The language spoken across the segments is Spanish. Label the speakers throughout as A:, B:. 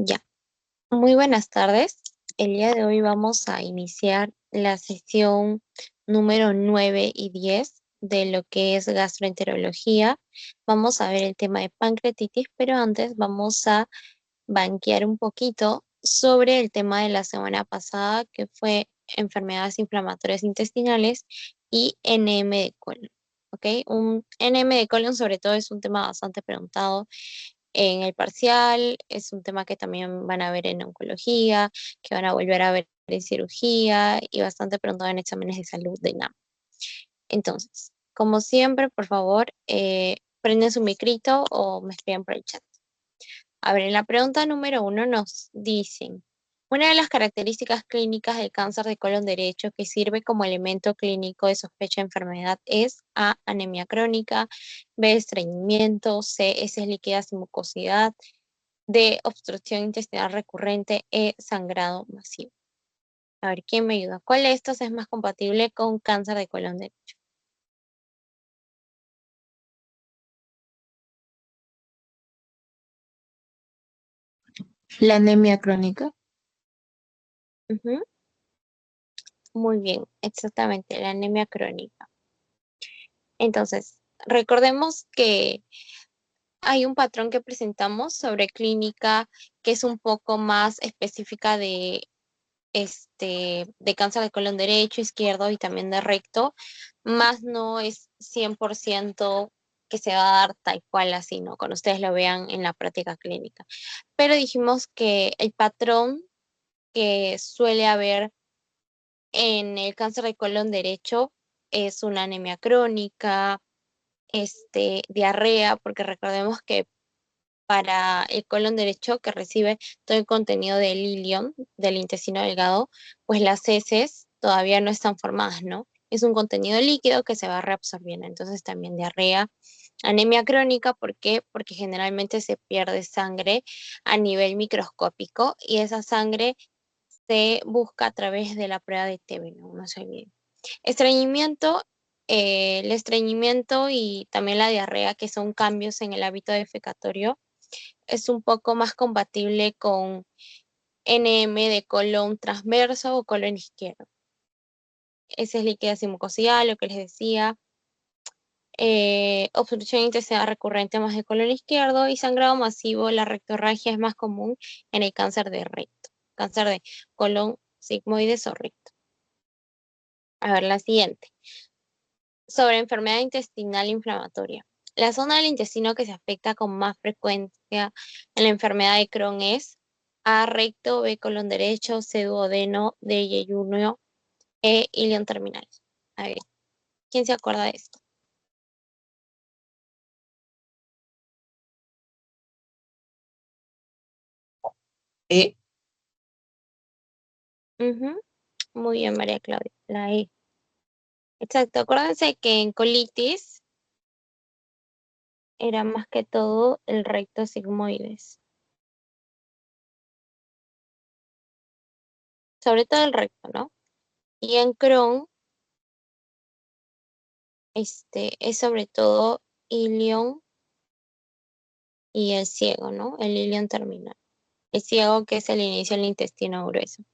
A: Ya, muy buenas tardes. El día de hoy vamos a iniciar la sesión número 9 y 10 de lo que es gastroenterología. Vamos a ver el tema de pancreatitis, pero antes vamos a banquear un poquito sobre el tema de la semana pasada, que fue enfermedades inflamatorias intestinales y NM de colon. ¿Ok? Un NM de colon sobre todo es un tema bastante preguntado en el parcial, es un tema que también van a ver en oncología, que van a volver a ver en cirugía y bastante pronto en exámenes de salud de NAM. Entonces, como siempre, por favor, prenden su micrito o me escriban por el chat. A ver, en la pregunta número 1 nos dicen, una de las características clínicas del cáncer de colon derecho que sirve como elemento clínico de sospecha de enfermedad es A, anemia crónica, B, estreñimiento, C, heces líquidas y mucosidad, D, obstrucción intestinal recurrente, E, sangrado masivo. A ver, ¿quién me ayuda? ¿Cuál de estos es más compatible con cáncer de colon derecho?
B: La anemia crónica.
A: Ujú. Muy bien, exactamente, la anemia crónica. Entonces, recordemos que hay un patrón que presentamos sobre clínica que es un poco más específica de cáncer de colon derecho, izquierdo y también de recto, más no es 100% que se va a dar tal cual así, ¿no? Cuando ustedes lo vean en la práctica clínica. Pero dijimos que el patrón que suele haber en el cáncer de colon derecho es una anemia crónica, diarrea, porque recordemos que para el colon derecho que recibe todo el contenido del ilion, del intestino delgado, pues las heces todavía no están formadas, ¿no? Es un contenido líquido que se va reabsorbiendo. Entonces también diarrea, anemia crónica, ¿por qué? Porque generalmente se pierde sangre a nivel microscópico y esa sangre se busca a través de la prueba de TB, no se olviden. Estreñimiento, el estreñimiento y también la diarrea, que son cambios en el hábito defecatorio, es un poco más compatible con NM de colon transverso o colon izquierdo. Esa es líquida sin mucosidad, lo que les decía. Obstrucción intestinal recurrente más de colon izquierdo y sangrado masivo, la rectorragia es más común en el cáncer de recto, cáncer de colon sigmoides o recto. A ver, la siguiente. Sobre enfermedad intestinal inflamatoria. La zona del intestino que se afecta con más frecuencia en la enfermedad de Crohn es A, recto, B, colon derecho, C, duodeno, D, yeyunio, E, ilion terminal. A ver, ¿quién se acuerda de esto?
B: E.
A: Ujú. Muy bien, María Claudia. La E. Exacto. Acuérdense que en colitis era más que todo el recto sigmoides. Sobre todo el recto, ¿no? Y en Crohn, es sobre todo ilion y el ciego, ¿no? El ilion terminal. El ciego que es el inicio del intestino grueso.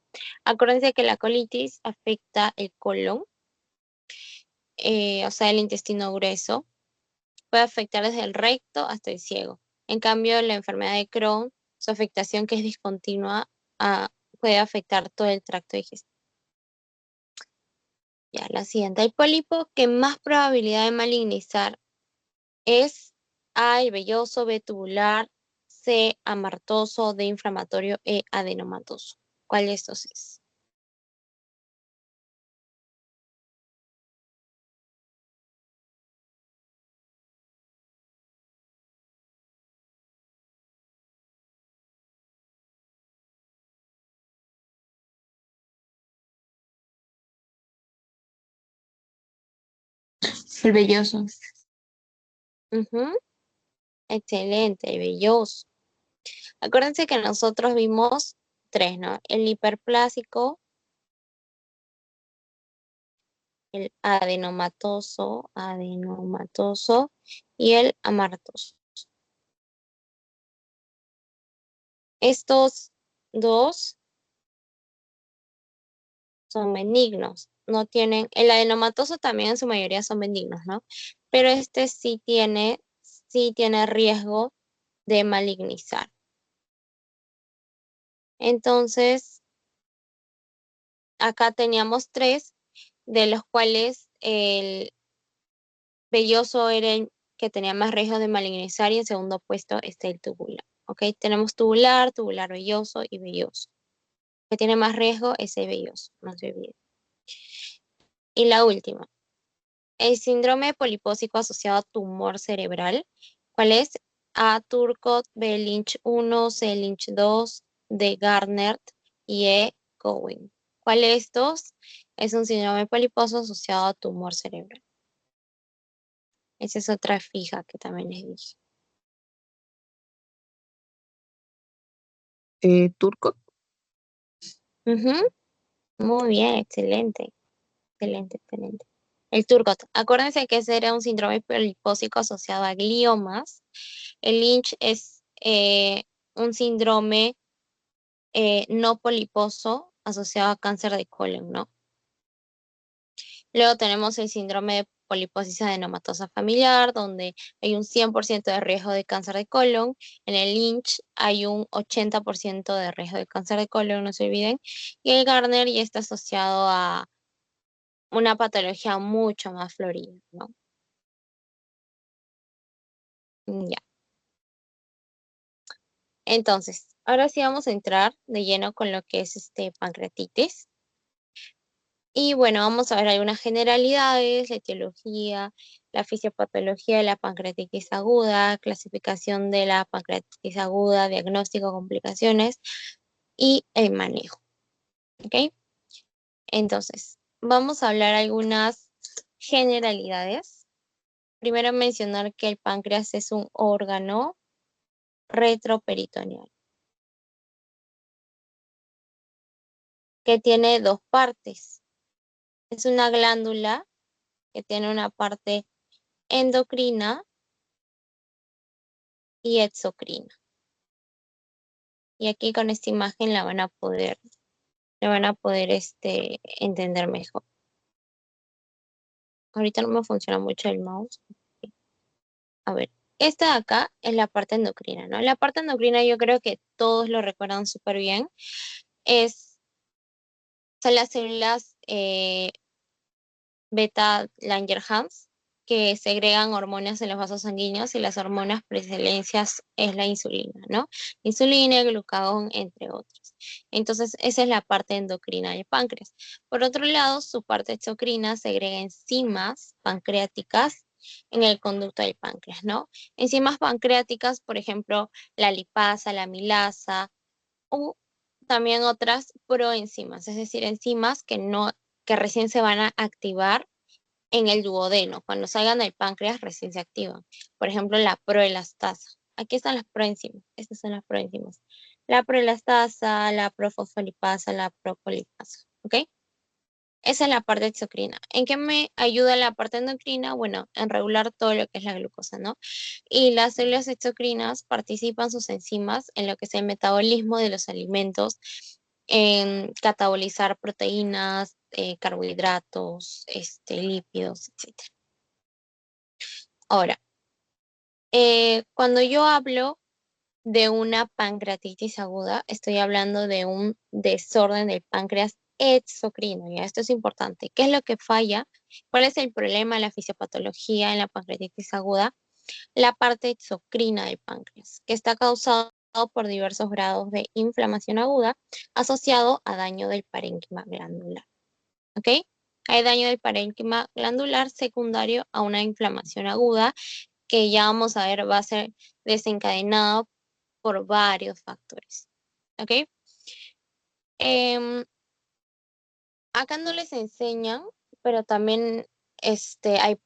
A: Acuérdense que la colitis afecta el colon, o sea, el intestino grueso. Puede afectar desde el recto hasta el ciego. En cambio, la enfermedad de Crohn, su afectación que es discontinua, puede afectar todo el tracto digestivo. Ya, la siguiente. El pólipo que más probabilidad de malignizar es A, el velloso, B, tubular, C, amartoso, D, inflamatorio, E, adenomatoso. ¿Cuál de estos es?
B: El velloso.
A: Ujú. Excelente, el velloso. Acuérdense que nosotros vimos tres, ¿no? El hiperplásico, el adenomatoso y el amartoso. Estos dos son benignos, no tienen, el adenomatoso también en su mayoría son benignos, ¿no? Pero este sí tiene riesgo de malignizar. Entonces, acá teníamos tres, de los cuales el velloso era el que tenía más riesgo de malignizar y en segundo puesto está el tubular. ¿Ok? Tenemos tubular, tubular velloso y velloso. El que tiene más riesgo es el velloso, no se olvide. Y la última, el síndrome polipósico asociado a tumor cerebral. ¿Cuál es? A. Turcot, B. Lynch 1, C. Lynch 2, D. Garner y E. Cowen. ¿Cuál de estos es un síndrome poliposo asociado a tumor cerebral? Esa es otra fija que también les dije.
B: Turco.
A: Ujú, muy bien, excelente, excelente, excelente. El Turcot. Acuérdense que ese era un síndrome polipósico asociado a gliomas. El Lynch es un síndrome no poliposo asociado a cáncer de colon, ¿no? Luego tenemos el síndrome de poliposis adenomatosa familiar, donde hay un 100% de riesgo de cáncer de colon. En el Lynch hay un 80% de riesgo de cáncer de colon, no se olviden. Y el Garner ya está asociado a una patología mucho más florida, ¿no? Ya. Entonces, ahora sí vamos a entrar de lleno con lo que es pancreatitis. Y bueno, vamos a ver algunas generalidades, la etiología, la fisiopatología de la pancreatitis aguda, clasificación de la pancreatitis aguda, diagnóstico, complicaciones y el manejo. ¿Ok? Entonces, vamos a hablar algunas generalidades. Primero mencionar que el páncreas es un órgano retroperitoneal que tiene dos partes. Es una glándula que tiene una parte endocrina y exocrina. Y aquí con esta imagen la van a poder entender mejor. Ahorita no me funciona mucho el mouse. A ver, esta de acá es la parte endocrina, ¿no? La parte endocrina yo creo que todos lo recuerdan súper bien. Son las células beta Langerhans que segregan hormonas en los vasos sanguíneos y las hormonas por excelencia es la insulina, ¿no? Insulina, glucagón, entre otros. Entonces, esa es la parte endocrina del páncreas. Por otro lado, su parte exocrina segrega enzimas pancreáticas en el conducto del páncreas, ¿no? Enzimas pancreáticas, por ejemplo, la lipasa, la amilasa, o también otras proenzimas, es decir, enzimas que recién se van a activar en el duodeno. Cuando salgan del páncreas, recién se activan. Por ejemplo, la proelastasa. Aquí están las proenzimas. Estas son las proenzimas. La proelastasa, la profosfolipasa, la procolipasa. ¿Ok? Esa es la parte exocrina. ¿En qué me ayuda la parte endocrina? Bueno, en regular todo lo que es la glucosa, ¿no? Y las células exocrinas participan sus enzimas en lo que es el metabolismo de los alimentos, en catabolizar proteínas, carbohidratos, lípidos, etc. Ahora, cuando yo hablo de una pancreatitis aguda, estoy hablando de un desorden del páncreas exocrino, ¿ya? Esto es importante. ¿Qué es lo que falla? ¿Cuál es el problema, la fisiopatología en la pancreatitis aguda? La parte exocrina del páncreas, que está causado por diversos grados de inflamación aguda asociado a daño del parénquima glandular. ¿Ok? Hay daño del parénquima glandular secundario a una inflamación aguda que ya vamos a ver va a ser desencadenado por varios factores. ¿Ok? Em, Acá no les enseñan, pero también hay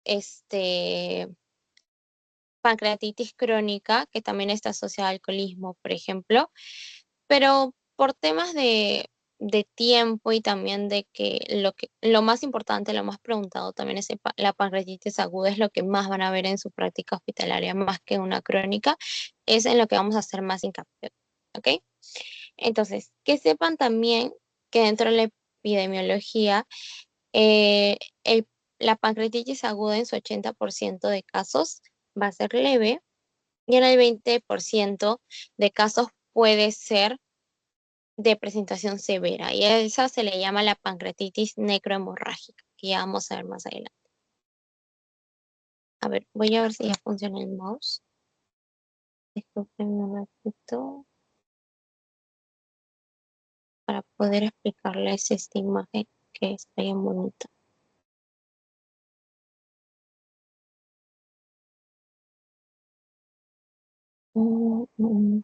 A: este, pancreatitis crónica, que también está asociada al alcoholismo, por ejemplo, pero por temas de tiempo y también de que lo más importante, lo más preguntado también es la pancreatitis aguda, es lo que más van a ver en su práctica hospitalaria, más que una crónica, es en lo que vamos a hacer más hincapié, ¿ok? Entonces, que sepan también que dentro de la epidemiología, eh, el- la pancreatitis aguda en su 80% de casos va a ser leve y en el 20% de casos puede ser de presentación severa y a esa se le llama la pancreatitis necrohemorrágica, que ya vamos a ver más adelante. A ver, voy a ver si ya funciona el mouse. Disculpen un ratito para poder explicarles esta imagen que está bien bonita. Mm, mm.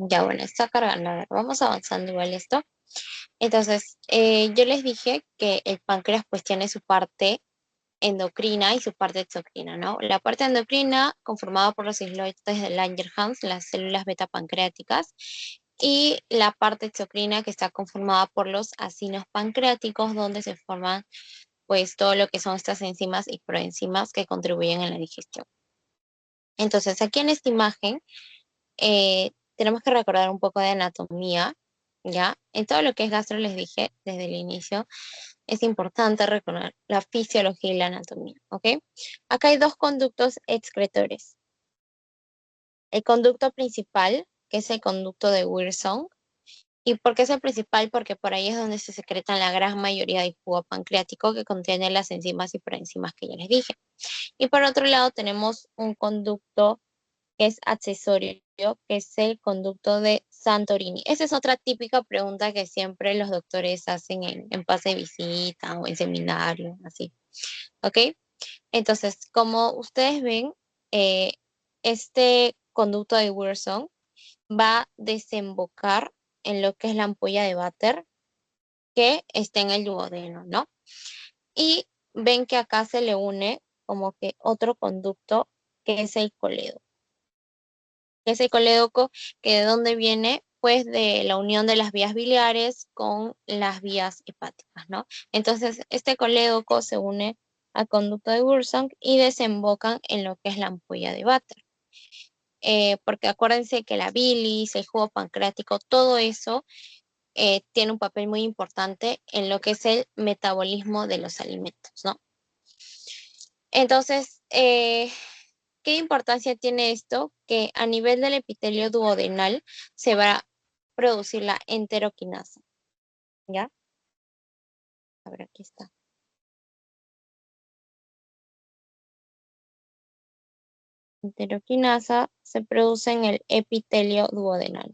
A: Ya bueno, está cargando. A ver, vamos avanzando igual esto. Entonces, yo les dije que el páncreas pues tiene su parte endocrina y su parte exocrina, ¿no? La parte endocrina conformada por los islotes de Langerhans, las células beta pancreáticas, y la parte exocrina que está conformada por los acinos pancreáticos, donde se forman pues todo lo que son estas enzimas y proenzimas que contribuyen en la digestión. Entonces, aquí en esta imagen tenemos que recordar un poco de anatomía, ¿ya? En todo lo que es gastro les dije desde el inicio, es importante recordar la fisiología y la anatomía, ¿ok? Acá hay dos conductos excretores. El conducto principal, que es el conducto de Wilson. ¿Y por qué es el principal? Porque por ahí es donde se secretan la gran mayoría del jugo pancreático que contiene las enzimas y proenzimas que ya les dije. Y por otro lado tenemos un conducto que es accesorio, que es el conducto de Santorini. Esa es otra típica pregunta que siempre los doctores hacen en pase de visita o en seminario, así. ¿Ok? Entonces, como ustedes ven, eh, este conducto de Wilson va a desembocar en lo que es la ampolla de váter que está en el duodeno, ¿no? Y ven que acá se le une como que otro conducto que es el coledo. Ese colédoco, que de dónde viene, pues de la unión de las vías biliares con las vías hepáticas, ¿no? Entonces, este colédoco se une al conducto de Wilson y desembocan en lo que es la ampolla de Vater. Porque acuérdense que la bilis, el jugo pancreático, todo eso tiene un papel muy importante en lo que es el metabolismo de los alimentos, ¿no? Entonces, ¿qué importancia tiene esto? Que a nivel del epitelio duodenal se va a producir la enteroquinasa, ¿ya? A ver, aquí está. Enteroquinasa se produce en el epitelio duodenal.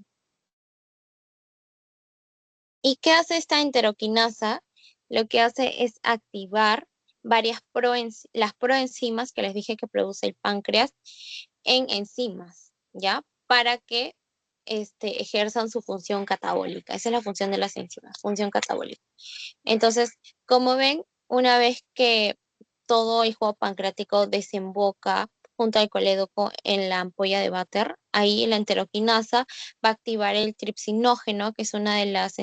A: ¿Y qué hace esta enteroquinasa? Lo que hace es activar las proenzimas que les dije que produce el páncreas en enzimas, ¿ya? Para que ejerzan su función catabólica. Esa es la función de las enzimas, función catabólica. Entonces, como ven, una vez que todo el jugo pancreático desemboca junto al colédoco en la ampolla de Vater, ahí la enteroquinasa va a activar el tripsinógeno, que es una de las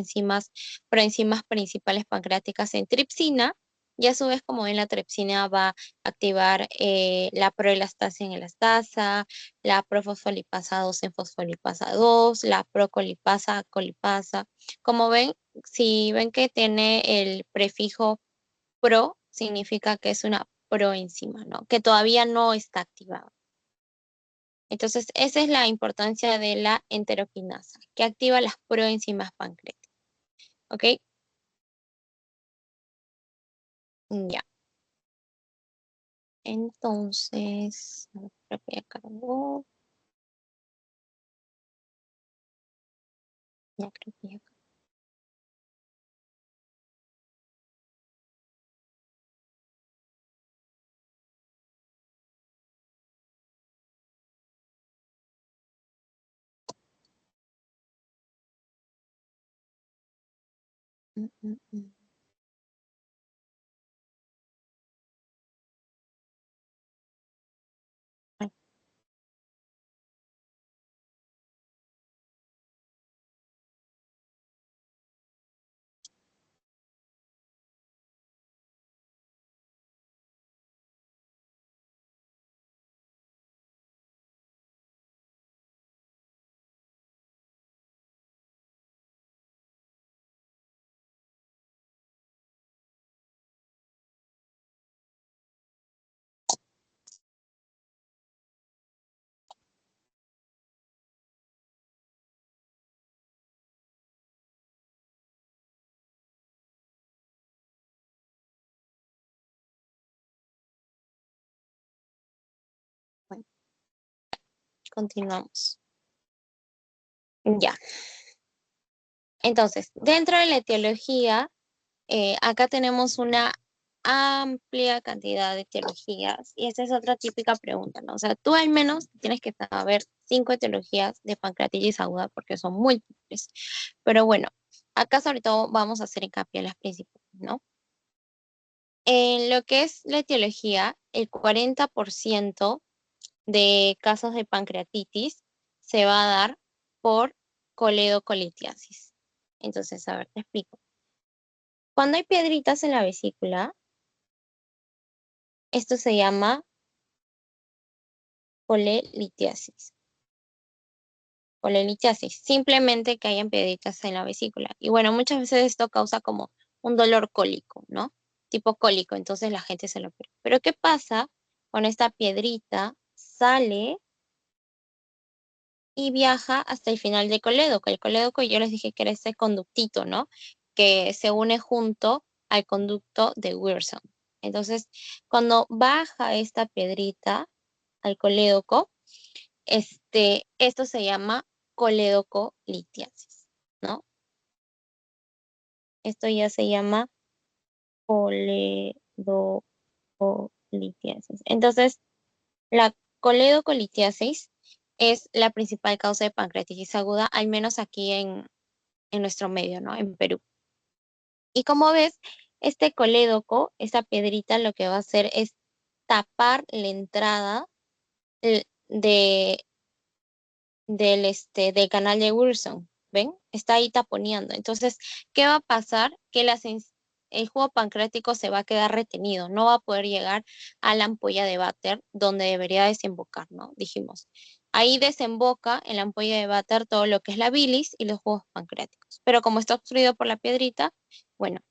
A: proenzimas principales pancreáticas en tripsina, y a su vez, como ven, la tripsina va a activar la proelastasa en elastasa, la profosfolipasa 2 en fosfolipasa 2, la procolipasa, colipasa. Como ven, si ven que tiene el prefijo pro, significa que es una proenzima, ¿no? Que todavía no está activada. Entonces, esa es la importancia de la enteroquinasa, que activa las proenzimas pancreáticas. ¿Ok? Ya. Entonces, creo que ya cargó. Ya creo que ya cargó. Mm, mm, mm. Ay, bueno, continuamos. Ya. Entonces, dentro de la etiología, acá tenemos una amplia cantidad de etiologías y esa es otra típica pregunta, ¿no? O sea, tú al menos tienes que saber 5 etiologías de pancreatitis aguda porque son múltiples. Pero bueno, acá sobre todo vamos a hacer hincapié en las principales, ¿no? En lo que es la etiología, el 40% de casos de pancreatitis se va a dar por coledocolitiasis. Entonces, a ver, te explico. Cuando hay piedritas en la vesícula, esto se llama colelitiasis. Colelitiasis, simplemente que hayan piedritas en la vesícula. Y bueno, muchas veces esto causa como un dolor cólico, ¿no? Tipo cólico, entonces la gente se lo pierde. Pero ¿qué pasa con esta piedrita? Sale y viaja hasta el final del colédoco. El colédoco yo les dije que era ese conductito, ¿no? Que se une junto al conducto de Wilson. Entonces, cuando baja esta piedrita al colédoco, esto se llama coledocolitiasis, ¿no? Esto ya se llama coledocolitiasis. Entonces, la coledocolitiasis es la principal causa de pancreatitis aguda, al menos aquí en nuestro medio, ¿no? En Perú. Y como ves, este colédoco, esta piedrita, lo que va a hacer es tapar la entrada de del canal de Wilson, ¿ven? Está ahí taponeando. Entonces, ¿qué va a pasar? Que el jugo pancreático se va a quedar retenido, no va a poder llegar a la ampolla de váter donde debería desembocar, ¿no? Dijimos. Ahí desemboca en la ampolla de váter todo lo que es la bilis y los jugos pancreáticos. Pero como está obstruido por la piedrita, bueno,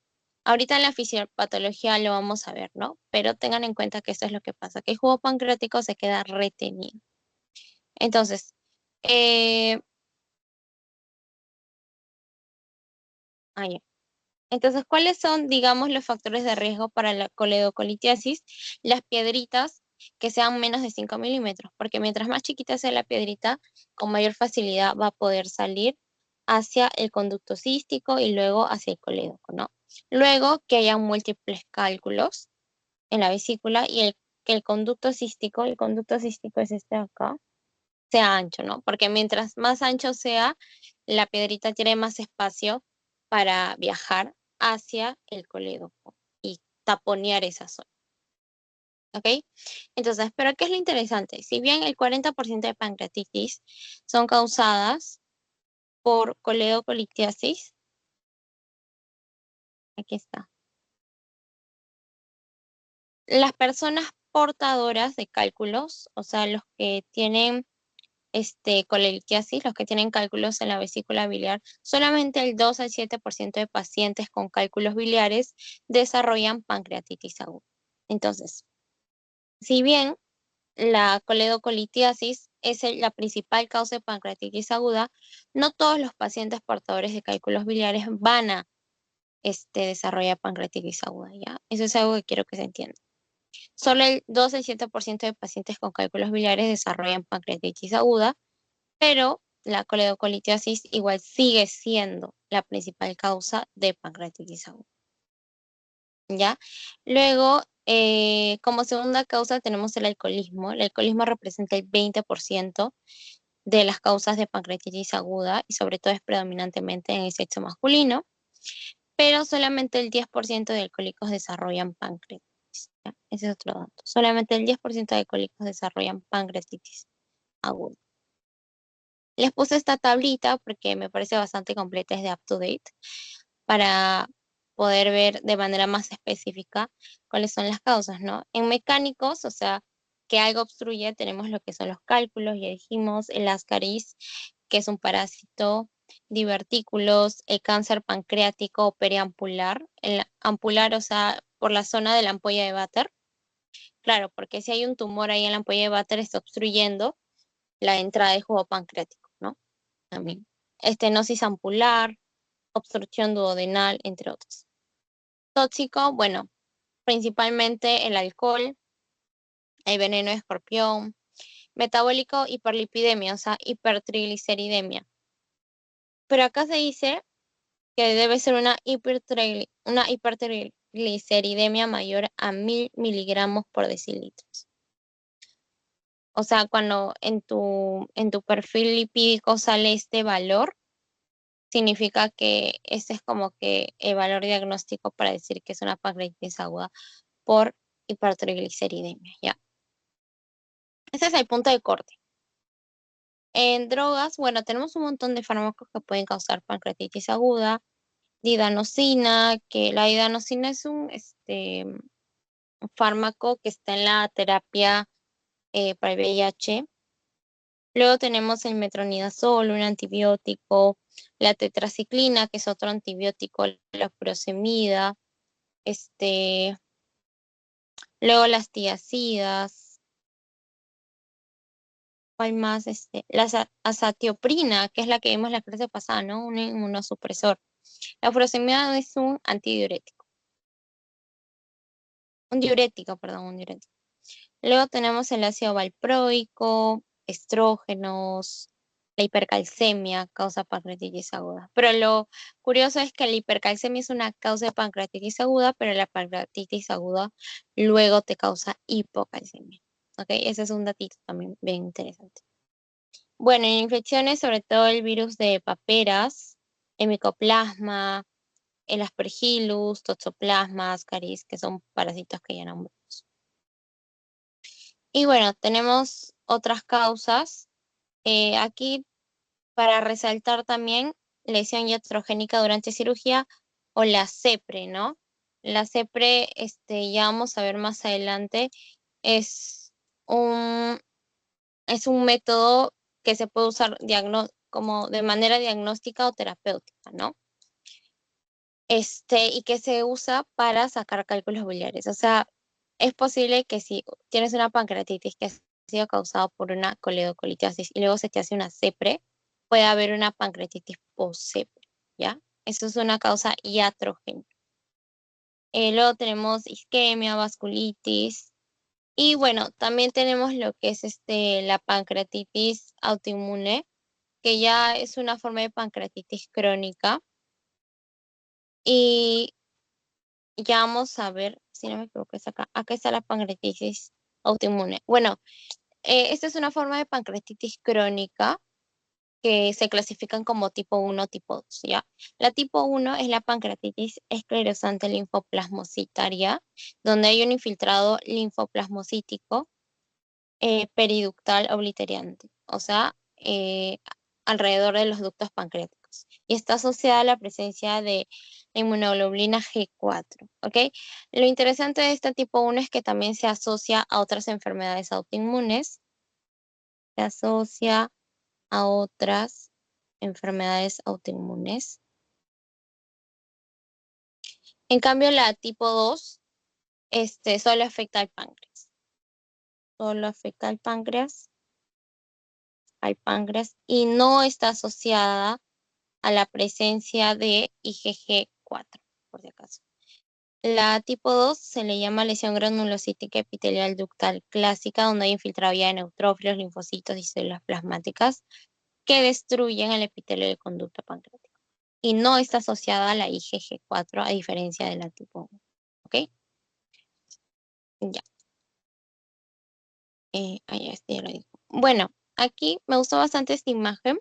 A: ahorita en la fisiopatología lo vamos a ver, ¿no? Pero tengan en cuenta que esto es lo que pasa, que el jugo pancreático se queda retenido. Entonces, eh, ya. Entonces, ¿cuáles son, digamos, los factores de riesgo para la coledocolitiasis? Las piedritas que sean menos de 5 milímetros, porque mientras más chiquita sea la piedrita, con mayor facilidad va a poder salir hacia el conducto cístico y luego hacia el colédoco, ¿no? Luego que haya múltiples cálculos en la vesícula y que el conducto cístico es este de acá, sea ancho, ¿no? Porque mientras más ancho sea, la piedrita tiene más espacio para viajar hacia el colédoco y taponear esa zona. ¿Ok? Entonces, ¿pero qué es lo interesante? Si bien el 40% de pancreatitis son causadas por coledocolitiasis, aquí está. Las personas portadoras de cálculos, o sea, los que tienen colelitiasis, los que tienen cálculos en la vesícula biliar, solamente el 2 al 7% de pacientes con cálculos biliares desarrollan pancreatitis aguda. Entonces, si bien la coledocolitiasis es la principal causa de pancreatitis aguda, no todos los pacientes portadores de cálculos biliares van a desarrollar pancreatitis aguda, ¿ya? Eso es algo que quiero que se entienda. Solo el 2 al 7% de pacientes con cálculos biliares desarrollan pancreatitis aguda, pero la coledocolitiasis igual sigue siendo la principal causa de pancreatitis aguda, ¿ya? Luego, como segunda causa tenemos el alcoholismo. El alcoholismo representa el 20% de las causas de pancreatitis aguda y sobre todo es predominantemente en el sexo masculino, pero solamente el 10% de alcohólicos desarrollan pancreatitis, ¿ya? Ese es otro dato. Solamente el 10% de alcohólicos desarrollan pancreatitis aguda. Les puse esta tablita porque me parece bastante completa, es de up to date, para poder ver de manera más específica cuáles son las causas, ¿no? En mecánicos, o sea, que algo obstruye, tenemos lo que son los cálculos, ya dijimos, el ascaris, que es un parásito, divertículos, el cáncer pancreático o periampular, el ampular, o sea, por la zona de la ampolla de Vater. Claro, porque si hay un tumor ahí en la ampolla de Vater, está obstruyendo la entrada del jugo pancreático, ¿no? También. Estenosis ampular, obstrucción duodenal, entre otros. Tóxico, bueno, principalmente el alcohol, el veneno de escorpión. Metabólico, hiperlipidemia, o sea, hipertrigliceridemia. Pero acá se dice que debe ser una hipertrigliceridemia mayor a 1000 miligramos por decilitros. O sea, cuando en tu perfil lipídico sale este valor, significa que ese es como que el valor diagnóstico para decir que es una pancreatitis aguda por hipertrigliceridemia, ¿ya? Ese es el punto de corte. En drogas, bueno, tenemos un montón de fármacos que pueden causar pancreatitis aguda. Didanosina, que la didanosina es un fármaco que está en la terapia para el VIH. Luego tenemos el metronidazol, un antibiótico, la tetraciclina, que es otro antibiótico, la furosemida, este, luego las tiazidas, ¿cuál más? La azatioprina, que es la que vimos la clase pasada, ¿no? Un inmunosupresor. La furosemida es un antidiurético, un diurético. Luego tenemos el ácido valproico, estrógenos, la hipercalcemia causa pancreatitis aguda. Pero lo curioso es que la hipercalcemia es una causa de pancreatitis aguda, pero la pancreatitis aguda luego te causa hipocalcemia. ¿Ok? Ese es un datito también bien interesante. Bueno, en infecciones, sobre todo el virus de paperas, el micoplasma, el aspergillus, toxoplasma, ascaris, que son parásitos que ya nombramos. Y bueno, tenemos otras causas. Aquí para resaltar también lesión iatrogénica durante cirugía o la CEPRE, ¿no? La CEPRE, ya vamos a ver más adelante, es un, es un método que se puede usar como de manera diagnóstica o terapéutica, ¿no? Y que se usa para sacar cálculos biliares. O sea, es posible que si tienes una pancreatitis que ha sido causada por una coledocolitiasis y luego se te hace una CEPRE, puede haber una pancreatitis post-CEPRE, ¿ya? Eso es una causa iatrogénica. Luego tenemos isquemia, vasculitis. Y bueno, también tenemos lo que es la pancreatitis autoinmune, que ya es una forma de pancreatitis crónica. Y ya vamos a ver, si no me equivoco, es acá. Acá está la pancreatitis autoinmune. Bueno, esta es una forma de pancreatitis crónica que se clasifican como tipo 1, tipo 2, ¿ya? La tipo 1 es la pancreatitis esclerosante linfoplasmocitaria, donde hay un infiltrado linfoplasmocítico periductal obliterante, o sea, alrededor de los ductos pancreáticos. Y está asociada a la presencia de la inmunoglobulina G4, ¿ok? Lo interesante de este tipo 1 es que también se asocia a otras enfermedades autoinmunes, se asocia a otras enfermedades autoinmunes. En cambio, la tipo 2, solo afecta al páncreas. Solo afecta al páncreas y no está asociada a la presencia de IgG4, por si acaso. La tipo 2 se le llama lesión granulocítica epitelial ductal clásica, donde hay infiltrado ya de neutrófilos, linfocitos y células plasmáticas que destruyen el epitelio del conducto pancreático. Y no está asociada a la IgG4, a diferencia de la tipo 1. ¿Ok? Ya. Este ya lo dijo. Bueno, aquí me gustó bastante esta imagen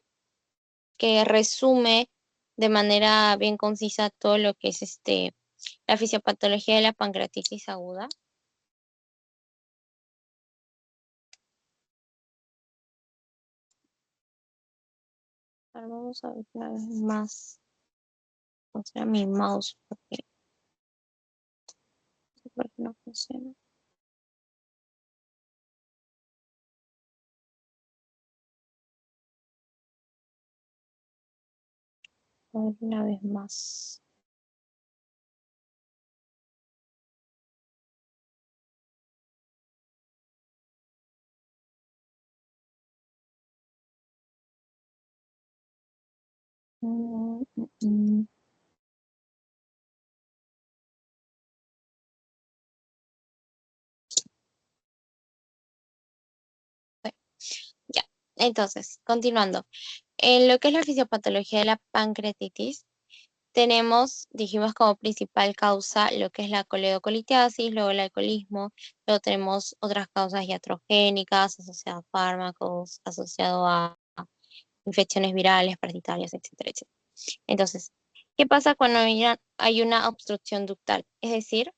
A: que resume de manera bien concisa todo lo que es la fisiopatología de la pancreatitis aguda. Ahora vamos a ver una vez más. Mostrar mi mouse porque no funciona. A ver una vez más. Mm, mm, mm. Bueno, ya. Entonces, continuando. En lo que es la fisiopatología de la pancreatitis, tenemos, dijimos como principal causa lo que es la coledocolitiasis, luego el alcoholismo, luego tenemos otras causas iatrogénicas asociadas a fármacos, asociado a infecciones virales, parasitarias, etcétera, etcétera. Entonces, ¿qué pasa cuando hay una obstrucción ductal? Es decir,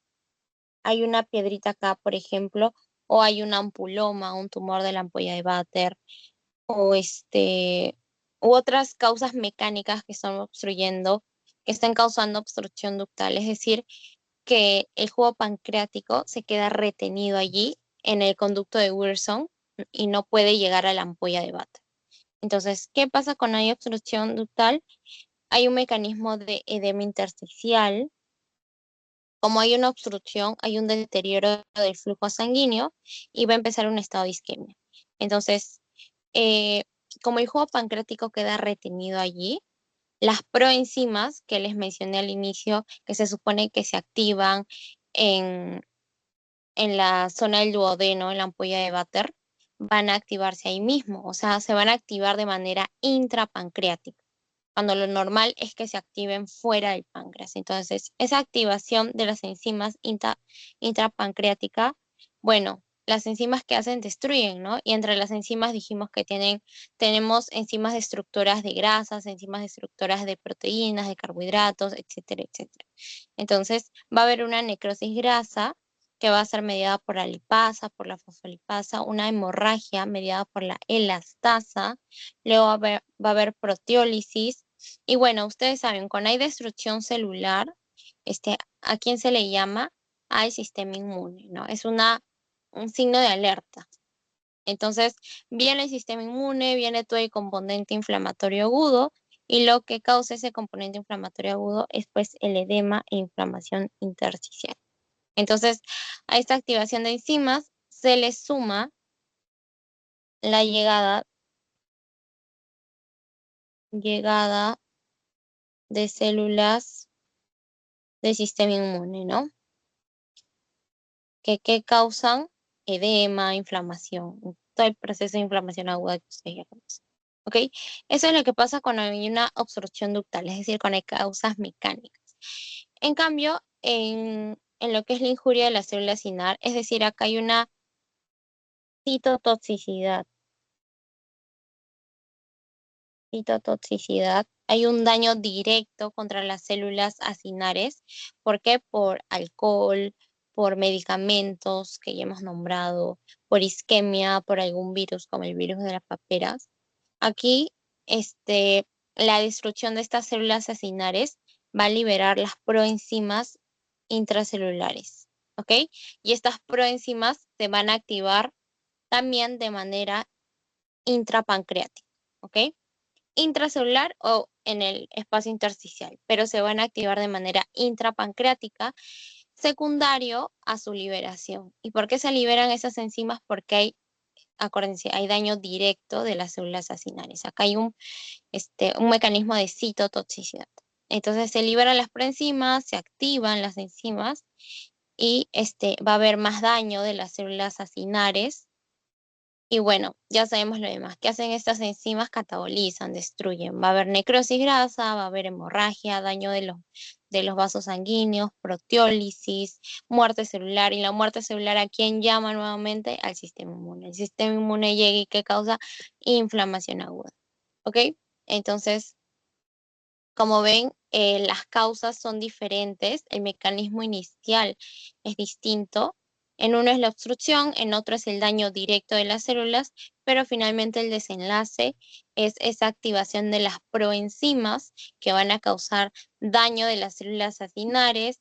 A: hay una piedrita acá, por ejemplo, o hay un ampuloma, un tumor de la ampolla de Vater, o u otras causas mecánicas que están obstruyendo, que están causando obstrucción ductal, es decir, que el jugo pancreático se queda retenido allí en el conducto de Wilson y no puede llegar a la ampolla de Vater. Entonces, ¿qué pasa cuando hay obstrucción ductal? Hay un mecanismo de edema intersticial. Como hay una obstrucción, hay un deterioro del flujo sanguíneo y va a empezar un estado de isquemia. Entonces, eh, como el jugo pancreático queda retenido allí, las proenzimas que les mencioné al inicio, que se supone que se activan en, en la zona del duodeno, en la ampolla de Vater, van a activarse ahí mismo, o sea, se van a activar de manera intrapancreática, cuando lo normal es que se activen fuera del páncreas. Entonces, esa activación de las enzimas intrapancreática, bueno, las enzimas que hacen destruyen, ¿no? Y entre las enzimas dijimos que tenemos enzimas destructoras de grasas, enzimas destructoras de proteínas, de carbohidratos, etcétera, etcétera. Entonces, va a haber una necrosis grasa que va a ser mediada por la lipasa, por la fosfolipasa, una hemorragia mediada por la elastasa, luego va a haber proteólisis, y bueno, ustedes saben, cuando hay destrucción celular, ¿a quién se le llama? Al sistema inmune, ¿no? Es un signo de alerta. Entonces, viene el sistema inmune, viene todo el componente inflamatorio agudo, y lo que causa ese componente inflamatorio agudo es pues el edema e inflamación intersticial. Entonces, a esta activación de enzimas se le suma la llegada de células del sistema inmune, ¿no? Que causan edema, inflamación, todo el proceso de inflamación aguda que ustedes ya conocen. ¿Ok? Eso es lo que pasa cuando hay una obstrucción ductal, es decir, cuando hay causas mecánicas. En cambio, en lo que es la injuria de la célula sinar, es decir, acá hay una Citotoxicidad. Citotoxicidad. Hay un daño directo contra las células acinares. ¿Por qué? Por alcohol, por medicamentos que ya hemos nombrado, por isquemia, por algún virus como el virus de las paperas. Aquí, la destrucción de estas células acinares va a liberar las proenzimas intracelulares, ¿ok? Y estas proenzimas se van a activar también de manera intrapancreática, ¿ok? Intracelular o en el espacio intersticial, pero se van a activar de manera intrapancreática, secundario a su liberación. ¿Y por qué se liberan esas enzimas? Porque acuérdense, hay daño directo de las células acinares. Acá hay un mecanismo de citotoxicidad. Entonces se liberan las proenzimas, se activan las enzimas y va a haber más daño de las células acinares. Y bueno, ya sabemos lo demás. ¿Qué hacen estas enzimas? Catabolizan, destruyen. Va a haber necrosis grasa, va a haber hemorragia, daño de los vasos sanguíneos, proteólisis, muerte celular. Y la muerte celular, ¿a quién llama nuevamente? Al sistema inmune. El sistema inmune llega y ¿qué causa? Inflamación aguda. ¿Ok? Entonces, como ven, las causas son diferentes, el mecanismo inicial es distinto. En uno es la obstrucción, en otro es el daño directo de las células, pero finalmente el desenlace es esa activación de las proenzimas que van a causar daño de las células acinares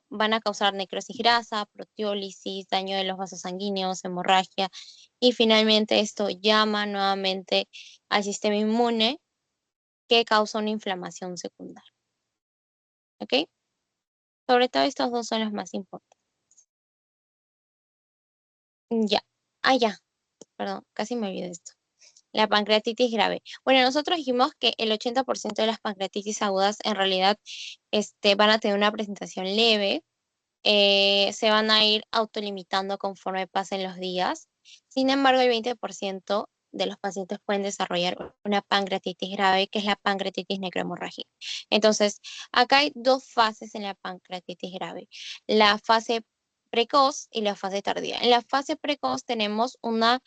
A: van a causar necrosis grasa, proteólisis, daño de los vasos sanguíneos, hemorragia, y finalmente esto llama nuevamente al sistema inmune que causa una inflamación secundaria. ¿Ok? Sobre todo estos dos son los más importantes. Ya. Ah, ya. Perdón, casi me olvidé esto. La pancreatitis grave. Bueno, nosotros dijimos que el 80% de las pancreatitis agudas en realidad van a tener una presentación leve. Se van a ir autolimitando conforme pasen los días. Sin embargo, el 20% de los pacientes pueden desarrollar una pancreatitis grave, que es la pancreatitis necrohemorrágica. Entonces, acá hay dos fases en la pancreatitis grave: la fase precoz y la fase tardía. En la fase precoz tenemos una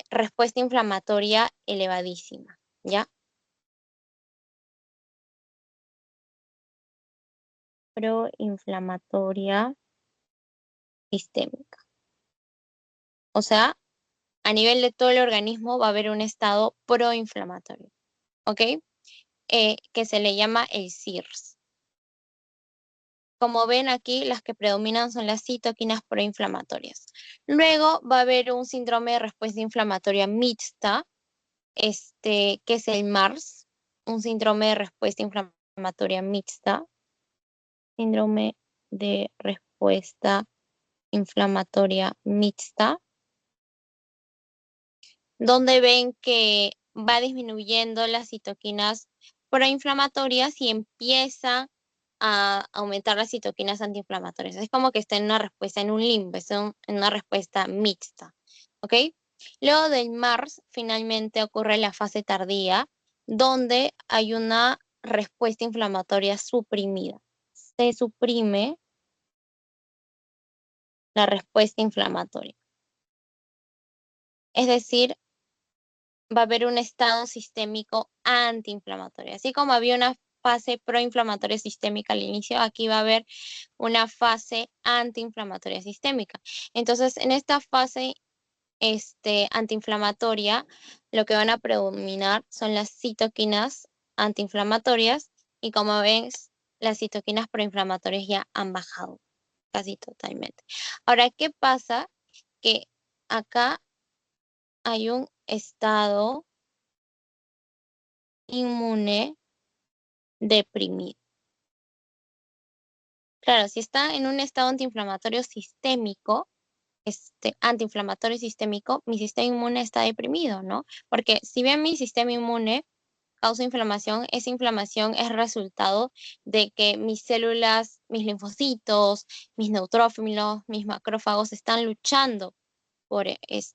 A: respuesta inflamatoria elevadísima, ¿ya? Proinflamatoria sistémica. O sea, a nivel de todo el organismo va a haber un estado proinflamatorio, ¿ok? Que se le llama el CIRS. Como ven aquí, las que predominan son las citoquinas proinflamatorias. Luego va a haber un síndrome de respuesta inflamatoria mixta, que es el MARS, un síndrome de respuesta inflamatoria mixta, síndrome de respuesta inflamatoria mixta, donde ven que va disminuyendo las citoquinas proinflamatorias y empieza a aumentar las citoquinas antiinflamatorias. Es como que está en una respuesta, en un limbo, en una respuesta mixta. ¿Ok? Luego del MARS, finalmente ocurre la fase tardía, donde hay una respuesta inflamatoria suprimida. Se suprime la respuesta inflamatoria. Es decir, va a haber un estado sistémico antiinflamatorio. Así como había una fase proinflamatoria sistémica al inicio, aquí va a haber una fase antiinflamatoria sistémica. Entonces, en esta fase antiinflamatoria, lo que van a predominar son las citoquinas antiinflamatorias y como ven, las citoquinas proinflamatorias ya han bajado casi totalmente. Ahora, ¿qué pasa? Que acá hay un estado inmune deprimido. Claro, si está en un estado antiinflamatorio sistémico, antiinflamatorio sistémico, mi sistema inmune está deprimido, ¿no? Porque si bien mi sistema inmune causa inflamación, esa inflamación es resultado de que mis células, mis linfocitos, mis neutrófilos, mis macrófagos están luchando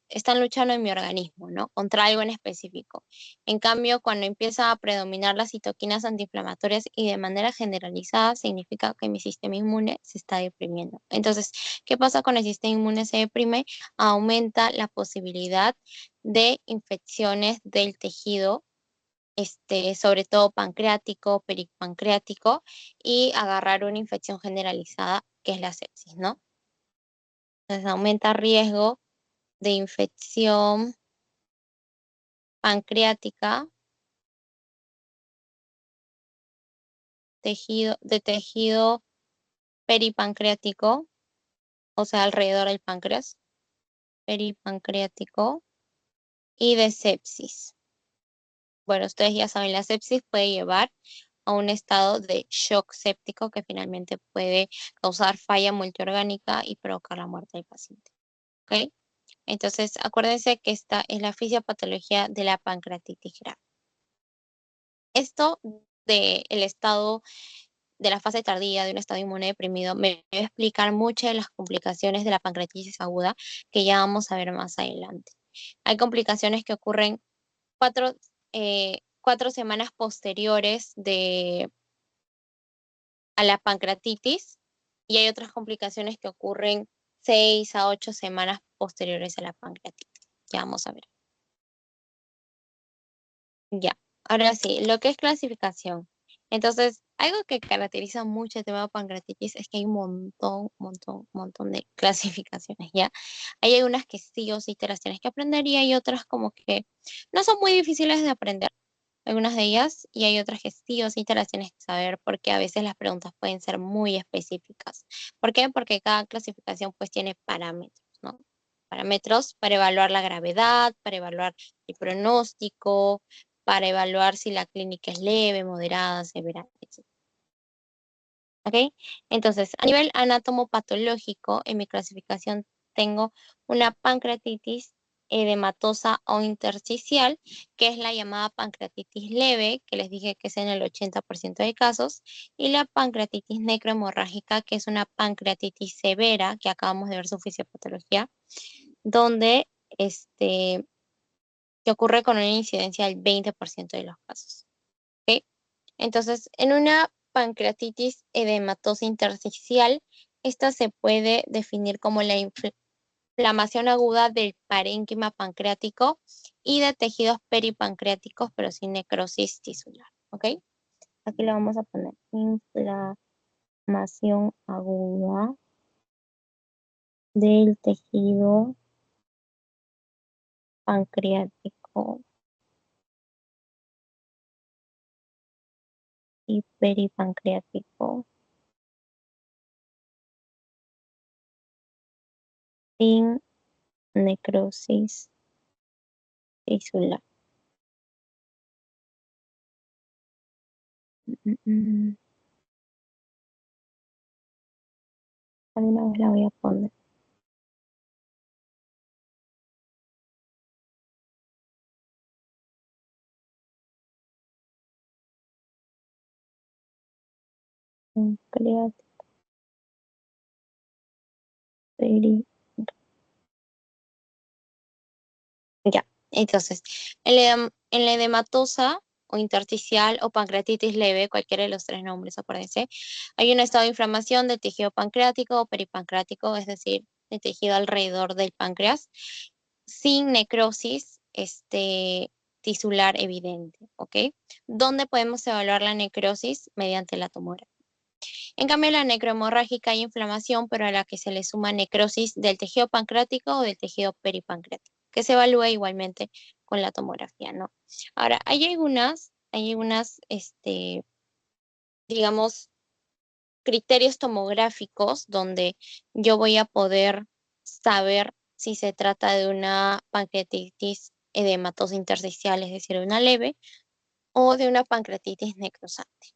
A: están luchando en mi organismo, ¿no? Contra algo en específico. En cambio, cuando empieza a predominar las citoquinas antiinflamatorias y de manera generalizada, significa que mi sistema inmune se está deprimiendo. Entonces, ¿qué pasa cuando el sistema inmune se deprime? Aumenta la posibilidad de infecciones del tejido, sobre todo pancreático, peripancreático, y agarrar una infección generalizada, que es la sepsis, ¿no? Entonces aumenta riesgo de infección pancreática, tejido peripancreático, o sea, alrededor del páncreas, peripancreático, y de sepsis. Bueno, ustedes ya saben, la sepsis puede llevar a un estado de shock séptico que finalmente puede causar falla multiorgánica y provocar la muerte del paciente. ¿Ok? Entonces, acuérdense que esta es la fisiopatología de la pancreatitis grave. Esto del estado de la fase tardía de un estado inmune deprimido me va a explicar muchas de las complicaciones de la pancreatitis aguda que ya vamos a ver más adelante. Hay complicaciones que ocurren 4 semanas posteriores a la pancreatitis y hay otras complicaciones que ocurren 6 a 8 semanas posteriores a la pancreatitis. Ya vamos a ver. Ya, ahora sí, lo que es clasificación. Entonces, algo que caracteriza mucho el tema de pancreatitis es que hay un montón de clasificaciones, ¿ya? Hay algunas que sí o sí te las tienes que aprender y hay otras como que no son muy difíciles de aprender, algunas de ellas, y hay otras que sí o sí te las tienes que saber porque a veces las preguntas pueden ser muy específicas. ¿Por qué? Porque cada clasificación pues tiene parámetros, ¿no? Parámetros para evaluar la gravedad, para evaluar el pronóstico, para evaluar si la clínica es leve, moderada, severa, etc. ¿Ok? Entonces, a nivel anatomopatológico, en mi clasificación tengo una pancreatitis edematosa o intersticial, que es la llamada pancreatitis leve, que les dije que es en el 80% de casos, y la pancreatitis necrohemorrágica, que es una pancreatitis severa, que acabamos de ver su fisiopatología, donde que ocurre con una incidencia del 20% de los casos. ¿Ok? Entonces, en una pancreatitis edematosa intersticial, esta se puede definir como la inflamación aguda del parénquima pancreático y de tejidos peripancreáticos, pero sin necrosis tisular. ¿Ok? Aquí le vamos a poner inflamación aguda del tejido pancreático y peripancreático sin necrosis tisular. Mm, mm. A una vez la voy a poner. Pancreático, peri- Ya, entonces, en la edematosa o intersticial o pancreatitis leve, cualquiera de los tres nombres, acuérdense, hay un estado de inflamación del tejido pancreático o peripancreático, es decir, el tejido alrededor del páncreas, sin necrosis tisular evidente, ¿ok? ¿Dónde podemos evaluar la necrosis? Mediante la tomografía. En cambio, la necrohemorrágica hay inflamación, pero a la que se le suma necrosis del tejido pancreático o del tejido peripancreático, que se evalúa igualmente con la tomografía, ¿no? Ahora, hay algunas, digamos, criterios tomográficos donde yo voy a poder saber si se trata de una pancreatitis edematosa intersticial, es decir, una leve, o de una pancreatitis necrosante.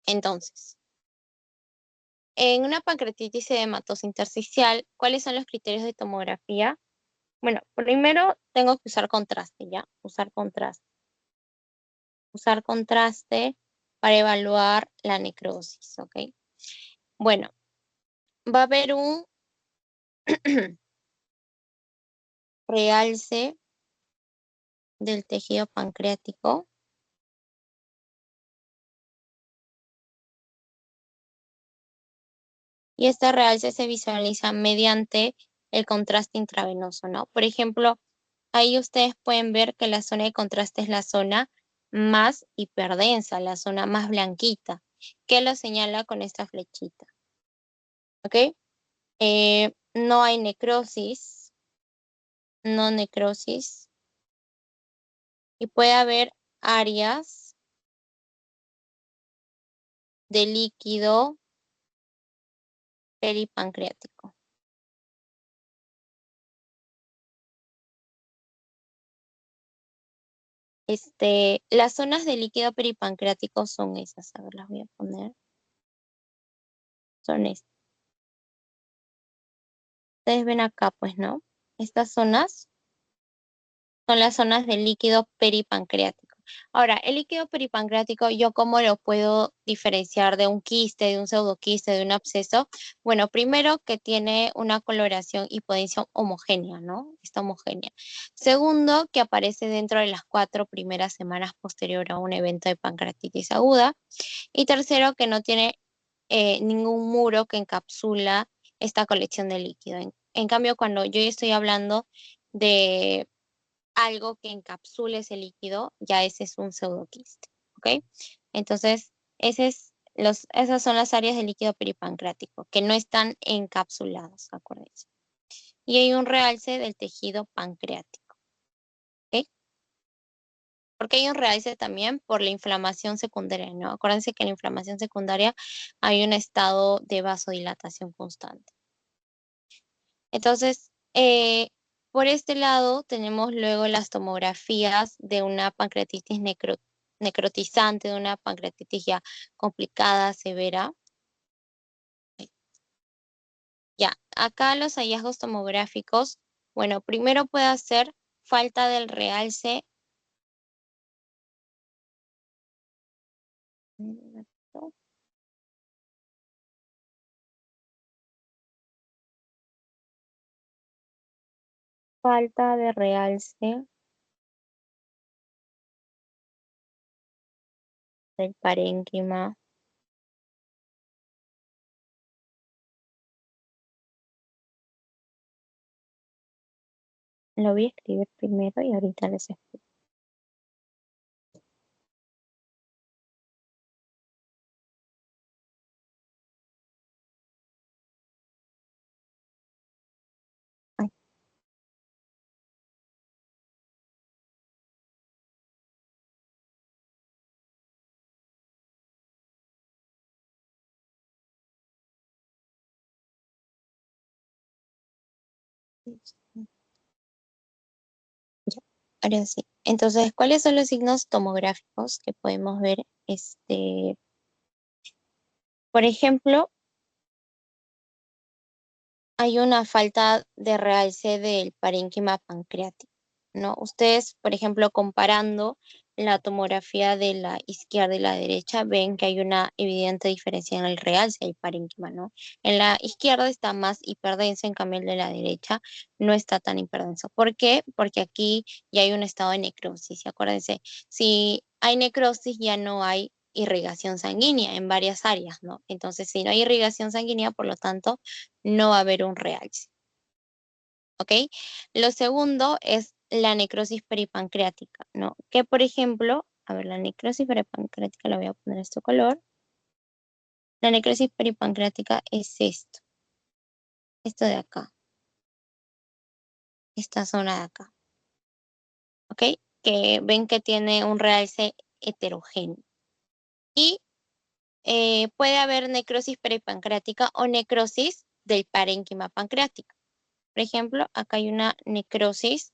A: Entonces, en una pancreatitis edematosa intersticial, ¿cuáles son los criterios de tomografía? Bueno, primero tengo que usar contraste, ¿ya? Usar contraste. Usar contraste para evaluar la necrosis, ¿ok? Bueno, va a haber realce del tejido pancreático. Y este realce se visualiza mediante el contraste intravenoso, ¿no? Por ejemplo, ahí ustedes pueden ver que la zona de contraste es la zona más hiperdensa, la zona más blanquita, que lo señala con esta flechita, ¿ok? No hay necrosis, no necrosis, y puede haber áreas de líquido peripancreático. Las zonas de líquido peripancreático son esas, a ver, las voy a poner, son estas. Ustedes ven acá, pues, ¿no? Estas zonas son las zonas del líquido peripancreático. Ahora, el líquido peripancreático, ¿yo cómo lo puedo diferenciar de un quiste, de un pseudoquiste, de un absceso? Bueno, primero que tiene una coloración y potencia homogénea, ¿no? Está homogénea. Segundo, que aparece dentro de las 4 primeras semanas posterior a un evento de pancreatitis aguda. Y tercero, que no tiene ningún muro que encapsula esta colección de líquido. En cambio, cuando yo estoy hablando de algo que encapsule ese líquido, ya ese es un pseudoquiste, ¿ok? Entonces, esas son las áreas del líquido peripancreático, que no están encapsuladas, acuérdense. Y hay un realce del tejido pancreático, ¿ok? Porque hay un realce también por la inflamación secundaria, ¿no? Acuérdense que en la inflamación secundaria hay un estado de vasodilatación constante. Entonces, por este lado tenemos luego las tomografías de una pancreatitis necrotizante, de una pancreatitis ya complicada, severa. Ya, acá los hallazgos tomográficos, bueno, primero puede ser falta del realce. Falta de realce del parénquima. Lo voy a escribir primero y ahorita les explico. Ay, ya, ahora sí. Entonces, ¿cuáles son los signos tomográficos que podemos ver? Por ejemplo, hay una falta de realce del parénquima pancreático, ¿no? Ustedes, por ejemplo, comparando la tomografía de la izquierda y la derecha, ven que hay una evidente diferencia en el realce del parénquima, ¿no? En la izquierda está más hiperdenso, en cambio el de la derecha no está tan hiperdenso. ¿Por qué? Porque aquí ya hay un estado de necrosis. Y acuérdense, si hay necrosis ya no hay irrigación sanguínea en varias áreas, ¿no? Entonces, si no hay irrigación sanguínea, por lo tanto, no va a haber un realce, ¿ok? Lo segundo es la necrosis peripancreática, ¿no? Que por ejemplo, a ver, la necrosis peripancreática, la voy a poner este color. La necrosis peripancreática es esto de acá, esta zona de acá, ¿ok? Que ven que tiene un realce heterogéneo. Y puede haber necrosis peripancreática o necrosis del parénquima pancreático. Por ejemplo, acá hay una necrosis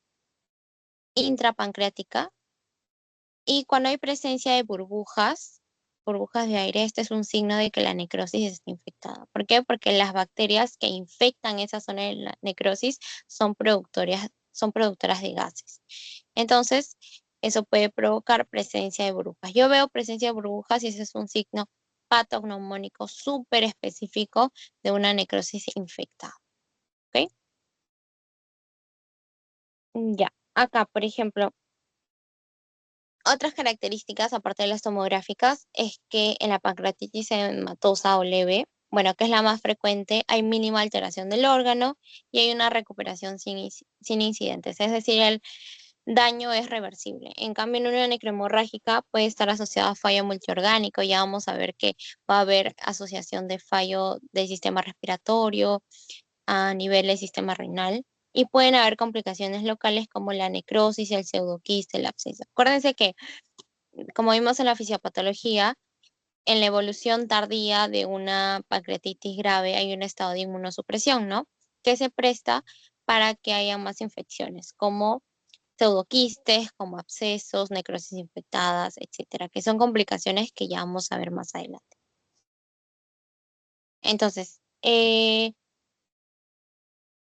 A: intrapancreática. Y cuando hay presencia de burbujas de aire, este es un signo de que la necrosis está infectada. ¿Por qué? Porque las bacterias que infectan esa zona de la necrosis son productoras de gases. Entonces, eso puede provocar presencia de burbujas. Yo veo presencia de burbujas y ese es un signo patognomónico súper específico de una necrosis infectada. ¿Ok? Ya, acá, por ejemplo, otras características, aparte de las tomográficas, es que en la pancreatitis hematosa o leve, bueno, que es la más frecuente, hay mínima alteración del órgano y hay una recuperación sin incidentes, es decir, el daño es reversible. En cambio, en una necrohemorrágica puede estar asociada a fallo multiorgánico, ya vamos a ver que va a haber asociación de fallo del sistema respiratorio a nivel del sistema renal. Y pueden haber complicaciones locales como la necrosis, el pseudoquiste, el absceso. Acuérdense que como vimos en la fisiopatología, en la evolución tardía de una pancreatitis grave hay un estado de inmunosupresión, ¿no? Que se presta para que haya más infecciones, como pseudoquistes, como abscesos, necrosis infectadas, etcétera, que son complicaciones que ya vamos a ver más adelante. Entonces,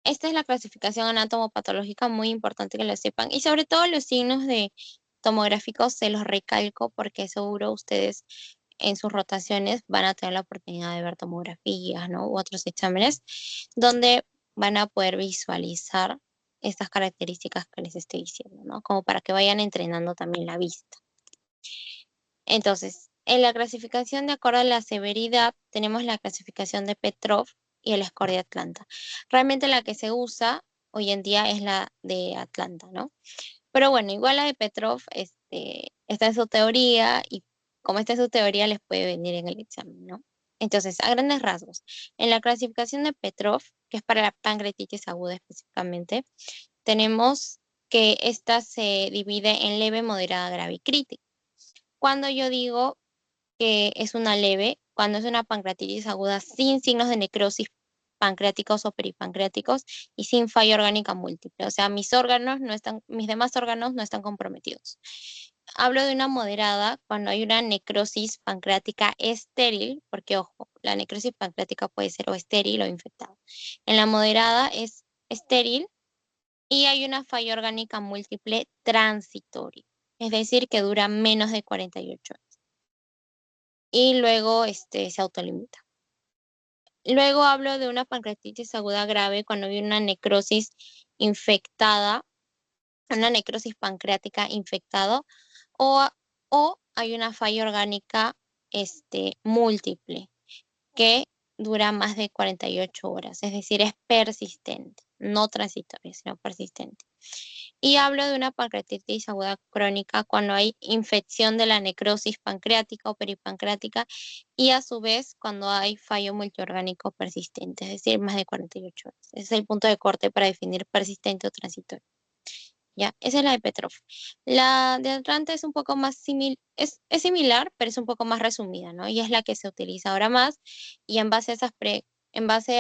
A: esta es la clasificación anatomopatológica, muy importante que lo sepan. Y sobre todo los signos de tomográficos se los recalco porque seguro ustedes en sus rotaciones van a tener la oportunidad de ver tomografías, ¿no? U otros exámenes donde van a poder visualizar estas características que les estoy diciendo, ¿no? Como para que vayan entrenando también la vista. Entonces, en la clasificación de acuerdo a la severidad, tenemos la clasificación de Petrov y el score de Atlanta. Realmente la que se usa hoy en día es la de Atlanta, ¿no? Pero bueno, igual la de Petrov está en su teoría y como está en su teoría les puede venir en el examen, ¿no? Entonces, a grandes rasgos, en la clasificación de Petrov, que es para la pancreatitis aguda específicamente, tenemos que esta se divide en leve, moderada, grave y crítica. Cuando yo digo que es una leve, cuando es una pancreatitis aguda sin signos de necrosis pancreáticos o peripancreáticos y sin falla orgánica múltiple. O sea, mis demás órganos no están comprometidos. Hablo de una moderada cuando hay una necrosis pancreática estéril, porque ojo, la necrosis pancreática puede ser o estéril o infectada. En la moderada es estéril y hay una falla orgánica múltiple transitoria, es decir, que dura menos de 48 horas y luego se autolimita. Luego hablo de una pancreatitis aguda grave cuando hay una necrosis infectada, una necrosis pancreática infectada o, o hay una falla orgánica múltiple que dura más de 48 horas, es decir, es persistente, no transitoria, sino persistente. Y hablo de una pancreatitis aguda crónica cuando hay infección de la necrosis pancreática o peripancreática y a su vez cuando hay fallo multiorgánico persistente, es decir, más de 48 horas. Ese es el punto de corte para definir persistente o transitorio. Ya, esa es la de Petrov. La de Atlanta es un poco más es similar, pero es un poco más resumida, ¿no? Y es la que se utiliza ahora más y en base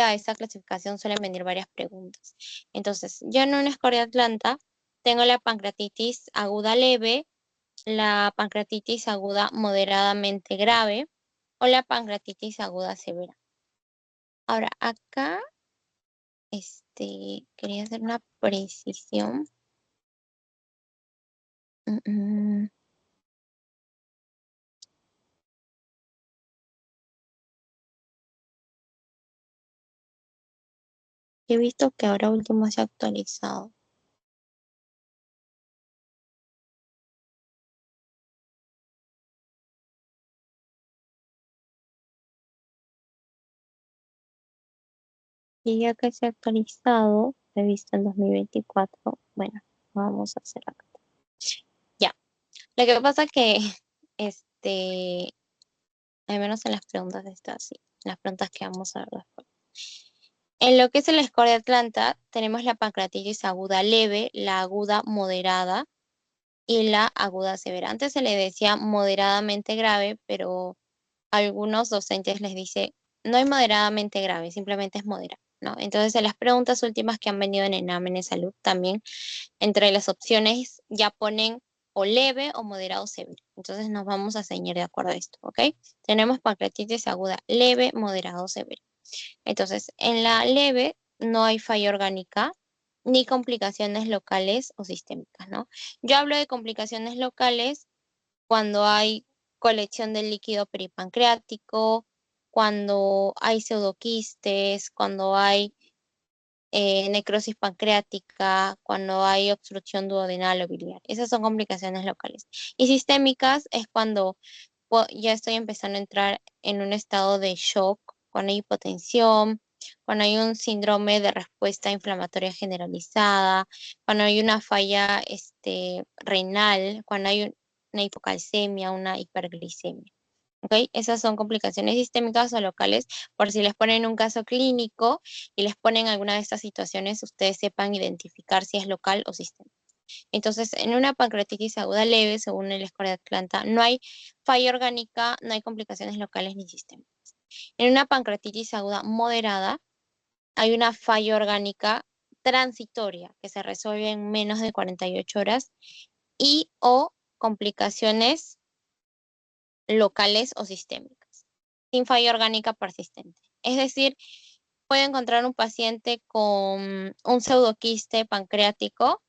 A: a esa clasificación suelen venir varias preguntas. Entonces, yo en un score de Atlanta tengo la pancreatitis aguda leve, la pancreatitis aguda moderadamente grave o la pancreatitis aguda severa. Ahora, acá, quería hacer una precisión. Mm, mm. He visto que ahora último se ha actualizado. Y ya que se ha actualizado, he visto en 2024. Bueno, vamos a hacer acá. Ya. Lo que pasa que, este, al menos en las preguntas está así. Las preguntas que vamos a ver después. En lo que es el score de Atlanta, tenemos la pancreatitis aguda leve, la aguda moderada y la aguda severa. Antes se le decía moderadamente grave, pero algunos docentes les dice, no es moderadamente grave, simplemente es moderado, ¿no? Entonces, en las preguntas últimas que han venido en exámenes de salud también, entre las opciones ya ponen o leve o moderado severo. Entonces, nos vamos a ceñir de acuerdo a esto, ¿ok? Tenemos pancreatitis aguda leve, moderado, severo. Entonces, en la leve no hay falla orgánica ni complicaciones locales o sistémicas, ¿no? Yo hablo de complicaciones locales cuando hay colección del líquido peripancreático, cuando hay pseudoquistes, cuando hay necrosis pancreática, cuando hay obstrucción duodenal o biliar. Esas son complicaciones locales. Y sistémicas es cuando ya estoy empezando a entrar en un estado de shock, cuando hay hipotensión, cuando hay un síndrome de respuesta inflamatoria generalizada, cuando hay una falla renal, cuando hay una hipocalcemia, una hiperglicemia. ¿Ok? Esas son complicaciones sistémicas o locales. Por si les ponen un caso clínico y les ponen alguna de estas situaciones, ustedes sepan identificar si es local o sistémico. Entonces, en una pancreatitis aguda leve, según el score de Atlanta, no hay falla orgánica, no hay complicaciones locales ni sistémicas. En una pancreatitis aguda moderada, hay una falla orgánica transitoria que se resuelve en menos de 48 horas y o complicaciones locales o sistémicas, sin falla orgánica persistente. Es decir, puede encontrar un paciente con un pseudoquiste pancreático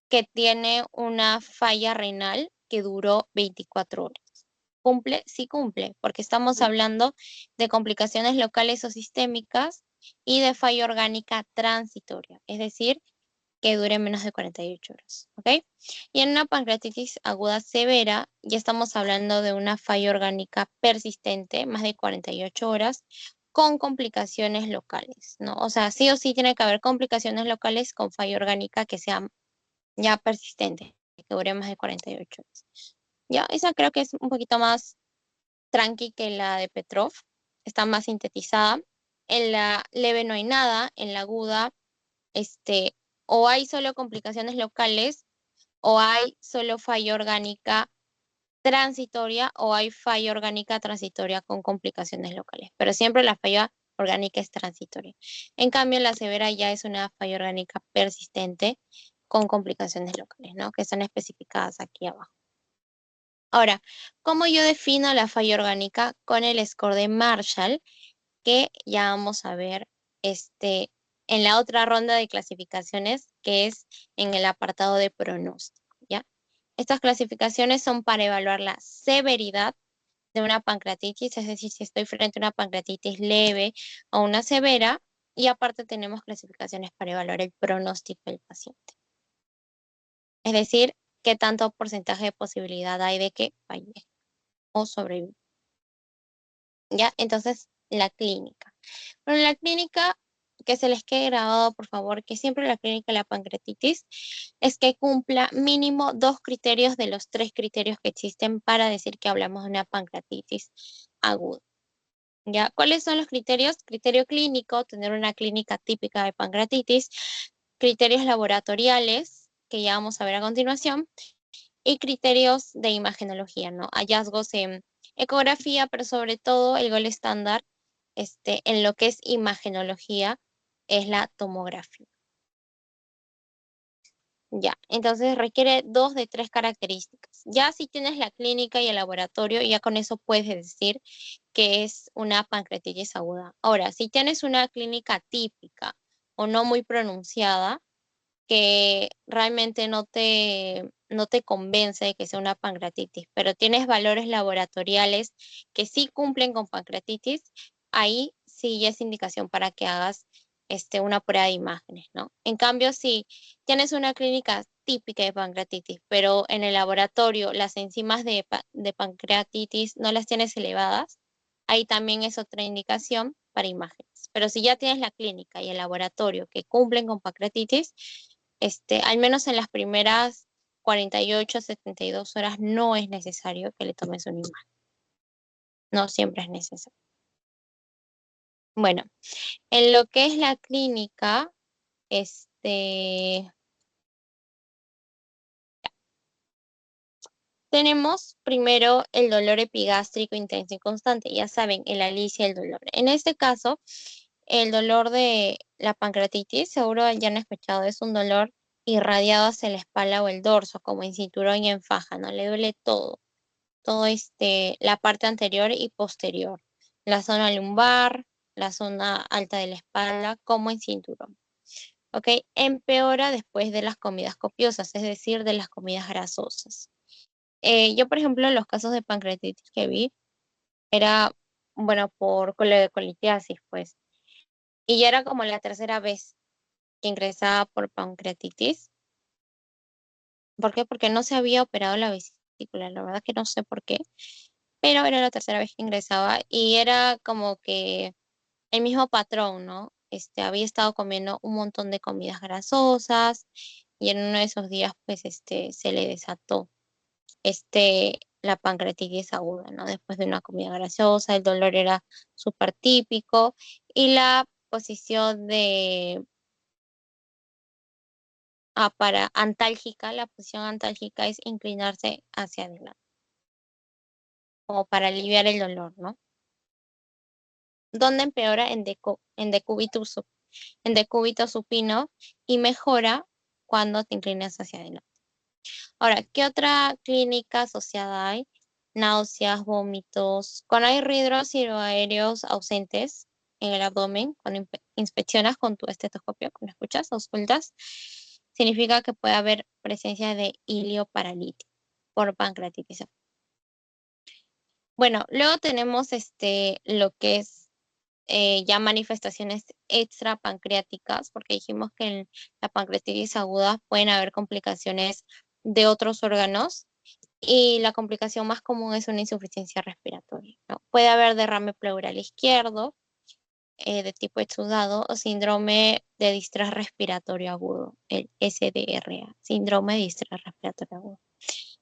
A: que tiene una falla renal que duró 24 horas. ¿Cumple? Sí cumple, porque estamos hablando de complicaciones locales o sistémicas y de falla orgánica transitoria, es decir, que dure menos de 48 horas, ¿ok? Y en una pancreatitis aguda severa, ya estamos hablando de una falla orgánica persistente, más de 48 horas, con complicaciones locales, ¿no? O sea, sí o sí tiene que haber complicaciones locales con falla orgánica que sea ya persistente, que dure más de 48 horas. Ya, esa creo que es un poquito más tranqui que la de Petrov, está más sintetizada. En la leve no hay nada, en la aguda, este, o hay solo complicaciones locales, o hay solo falla orgánica transitoria, o hay falla orgánica transitoria con complicaciones locales. Pero siempre la falla orgánica es transitoria. En cambio, la severa ya es una falla orgánica persistente con complicaciones locales, ¿no? Que están especificadas aquí abajo. Ahora, ¿cómo yo defino la falla orgánica? Con el score de Marshall, que ya vamos a ver en la otra ronda de clasificaciones, que es en el apartado de pronóstico, ¿ya? Estas clasificaciones son para evaluar la severidad de una pancreatitis, es decir, si estoy frente a una pancreatitis leve o una severa, y aparte tenemos clasificaciones para evaluar el pronóstico del paciente. Es decir, qué tanto porcentaje de posibilidad hay de que falle o sobreviva. ¿Ya? Entonces, la clínica. Bueno, la clínica, que se les quede grabado, por favor, que siempre la clínica de la pancreatitis es que cumpla mínimo 2 criterios de los 3 criterios que existen para decir que hablamos de una pancreatitis aguda. ¿Ya? ¿Cuáles son los criterios? Criterio clínico, tener una clínica típica de pancreatitis, criterios laboratoriales, que ya vamos a ver a continuación, y criterios de imagenología, ¿no? Hallazgos en ecografía, pero sobre todo el gol estándar en lo que es imagenología es la tomografía. Ya, entonces requiere 2 de 3 características. Ya si tienes la clínica y el laboratorio, ya con eso puedes decir que es una pancreatitis aguda. Ahora, si tienes una clínica típica o no muy pronunciada, que realmente no te convence de que sea una pancreatitis, pero tienes valores laboratoriales que sí cumplen con pancreatitis, ahí sí ya es indicación para que hagas una prueba de imágenes, ¿no? En cambio, si tienes una clínica típica de pancreatitis, pero en el laboratorio las enzimas de pancreatitis no las tienes elevadas, ahí también es otra indicación para imágenes. Pero si ya tienes la clínica y el laboratorio que cumplen con pancreatitis, al menos en las primeras 48 a 72 horas no es necesario que le tomes una imagen. No siempre es necesario. Bueno, en lo que es la clínica, tenemos primero el dolor epigástrico intenso y constante. Ya saben, el alicia el dolor. En este caso, el dolor de la pancreatitis, seguro ya han escuchado, es un dolor irradiado hacia la espalda o el dorso, como en cinturón y en faja, ¿no? Le duele todo la parte anterior y posterior, la zona lumbar, la zona alta de la espalda, como en cinturón. ¿Ok? Empeora después de las comidas copiosas, es decir, de las comidas grasosas. Yo, por ejemplo, en los casos de pancreatitis que vi, era, bueno, por colitiasis, pues, y ya era como la tercera vez. que ingresaba por pancreatitis. ¿Por qué? Porque no se había operado la vesícula, la verdad que no sé por qué, pero era la tercera vez que ingresaba y era como que el mismo patrón, ¿no? Había estado comiendo un montón de comidas grasosas y en uno de esos días, pues, se le desató, la pancreatitis aguda, ¿no? Después de una comida grasosa, el dolor era súper típico y la posición para antálgica, la posición antálgica es inclinarse hacia adelante, como para aliviar el dolor, ¿no? Donde empeora en decúbito supino y mejora cuando te inclinas hacia adelante. Ahora, ¿qué otra clínica asociada hay? Náuseas, vómitos. Cuando hay ridros aéreos ausentes en el abdomen, cuando inspeccionas con tu estetoscopio, cuando escuchas, auscultas, significa que puede haber presencia de ilio paralítico por pancreatitis. Bueno, luego tenemos lo que es ya manifestaciones extrapancreáticas, porque dijimos que en la pancreatitis aguda pueden haber complicaciones de otros órganos y la complicación más común es una insuficiencia respiratoria, ¿no? Puede haber derrame pleural izquierdo de tipo exudado o síndrome de distrés respiratorio agudo, el SDRA, síndrome de distrés respiratorio agudo.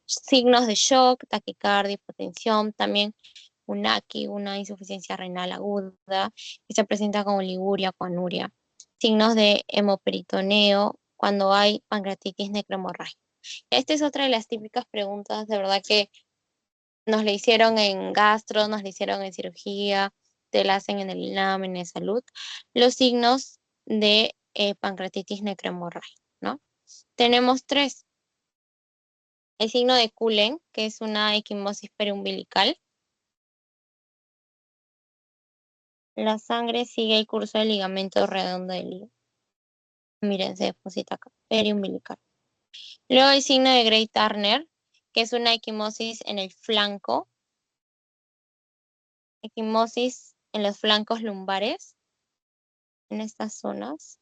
A: Signos de shock, taquicardia, hipotensión, también un AQI, una insuficiencia renal aguda, que se presenta como liguria o anuria. Signos de hemoperitoneo cuando hay pancreatitis necrohemorrágica. Esta es otra de las típicas preguntas, de verdad que nos le hicieron en gastro, nos le hicieron en cirugía, te la hacen en el INAM, en el salud. Los signos de pancreatitis necrohemorrágica, ¿no? Tenemos tres. El signo de Cullen, que es una equimosis periumbilical. La sangre sigue el curso del ligamento redondo del hígado. Miren, se deposita acá, periumbilical. Luego el signo de Gray Turner, que es una equimosis en el flanco, equimosis en los flancos lumbares, en estas zonas.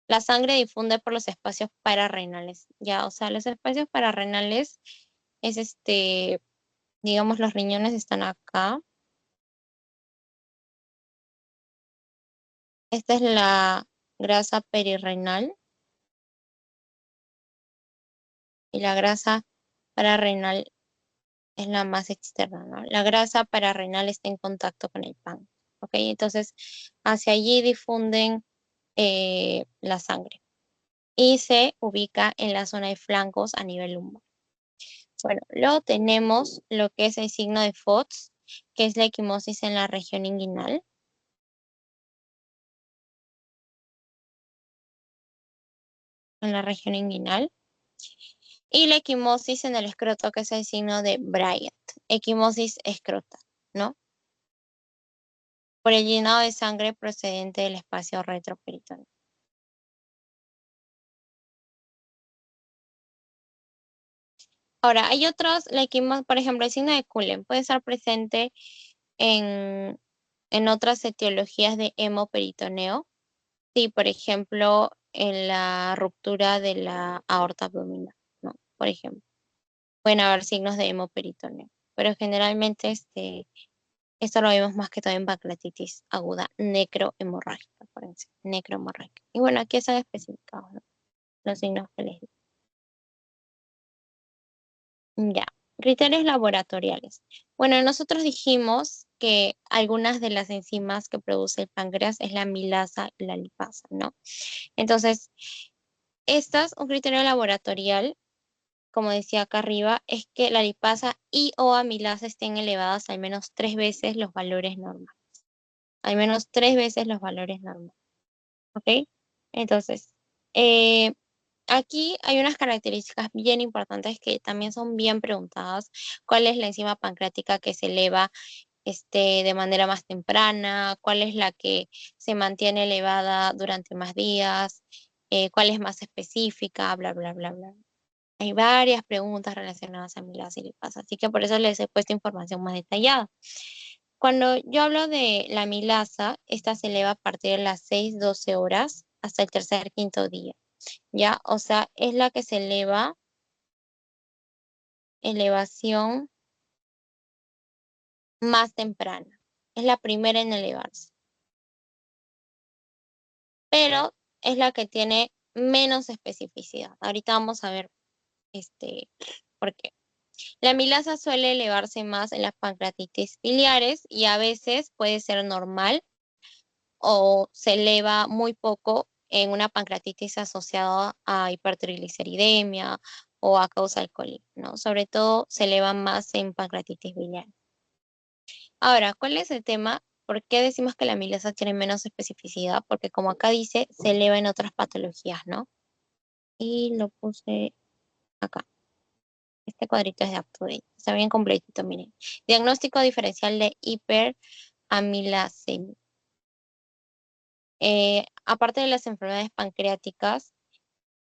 A: La sangre difunde por los espacios pararrenales, ya, o sea, los espacios pararrenales es digamos, los riñones están acá. Esta es la grasa perirrenal y la grasa pararrenal es la más externa, ¿no? La grasa pararrenal está en contacto con el páncreas, ¿ok? Entonces, hacia allí difunden la sangre y se ubica en la zona de flancos a nivel lumbar. Bueno, luego tenemos lo que es el signo de Fox, que es la equimosis en la región inguinal. En la región inguinal. Y la equimosis en el escroto, que es el signo de Bryant. Equimosis escrotal, ¿no? Por el llenado de sangre procedente del espacio retroperitoneo. Ahora, hay otros, por ejemplo, el signo de Cullen puede estar presente en, en otras etiologías de hemoperitoneo. Sí, por ejemplo, en la ruptura de la aorta abdominal, ¿no? Por ejemplo, pueden haber signos de hemoperitoneo, pero generalmente esto lo vemos más que todo en pancreatitis aguda necrohemorrágica, acuérdense, necrohemorrágica. Y bueno, aquí están especificados, ¿no? Los signos que les digo. Ya, criterios laboratoriales. Bueno, nosotros dijimos que algunas de las enzimas que produce el páncreas es la amilasa y la lipasa, ¿no? Entonces, un criterio laboratorial, como decía acá arriba, es que la lipasa y o amilasa estén elevadas al menos 3 veces los valores normales. Al menos 3 veces los valores normales. ¿Ok? Entonces, eh, aquí hay unas características bien importantes que también son bien preguntadas. ¿Cuál es la enzima pancreática que se eleva de manera más temprana? ¿Cuál es la que se mantiene elevada durante más días? ¿Cuál es más específica? Bla, bla, bla, bla. Hay varias preguntas relacionadas a amilasa y lipasa, así que por eso les he puesto información más detallada. Cuando yo hablo de la amilasa, esta se eleva a partir de las 6, 12 horas hasta el tercer, quinto día, ¿ya? O sea, es la que se eleva, elevación más temprana. Es la primera en elevarse, pero es la que tiene menos especificidad. Ahorita vamos a ver por qué. La amilasa suele elevarse más en las pancreatitis biliares y a veces puede ser normal o se eleva muy poco en una pancreatitis asociada a hipertrigliceridemia o a causa alcohólica, ¿no? Sobre todo se eleva más en pancreatitis biliar. Ahora, ¿cuál es el tema? ¿Por qué decimos que la amilasa tiene menos especificidad? Porque como acá dice, se eleva en otras patologías, ¿no? Y lo puse acá. Este cuadrito es de UpToDate. Está bien completito, miren. Diagnóstico diferencial de hiperamilasemia. Aparte de las enfermedades pancreáticas,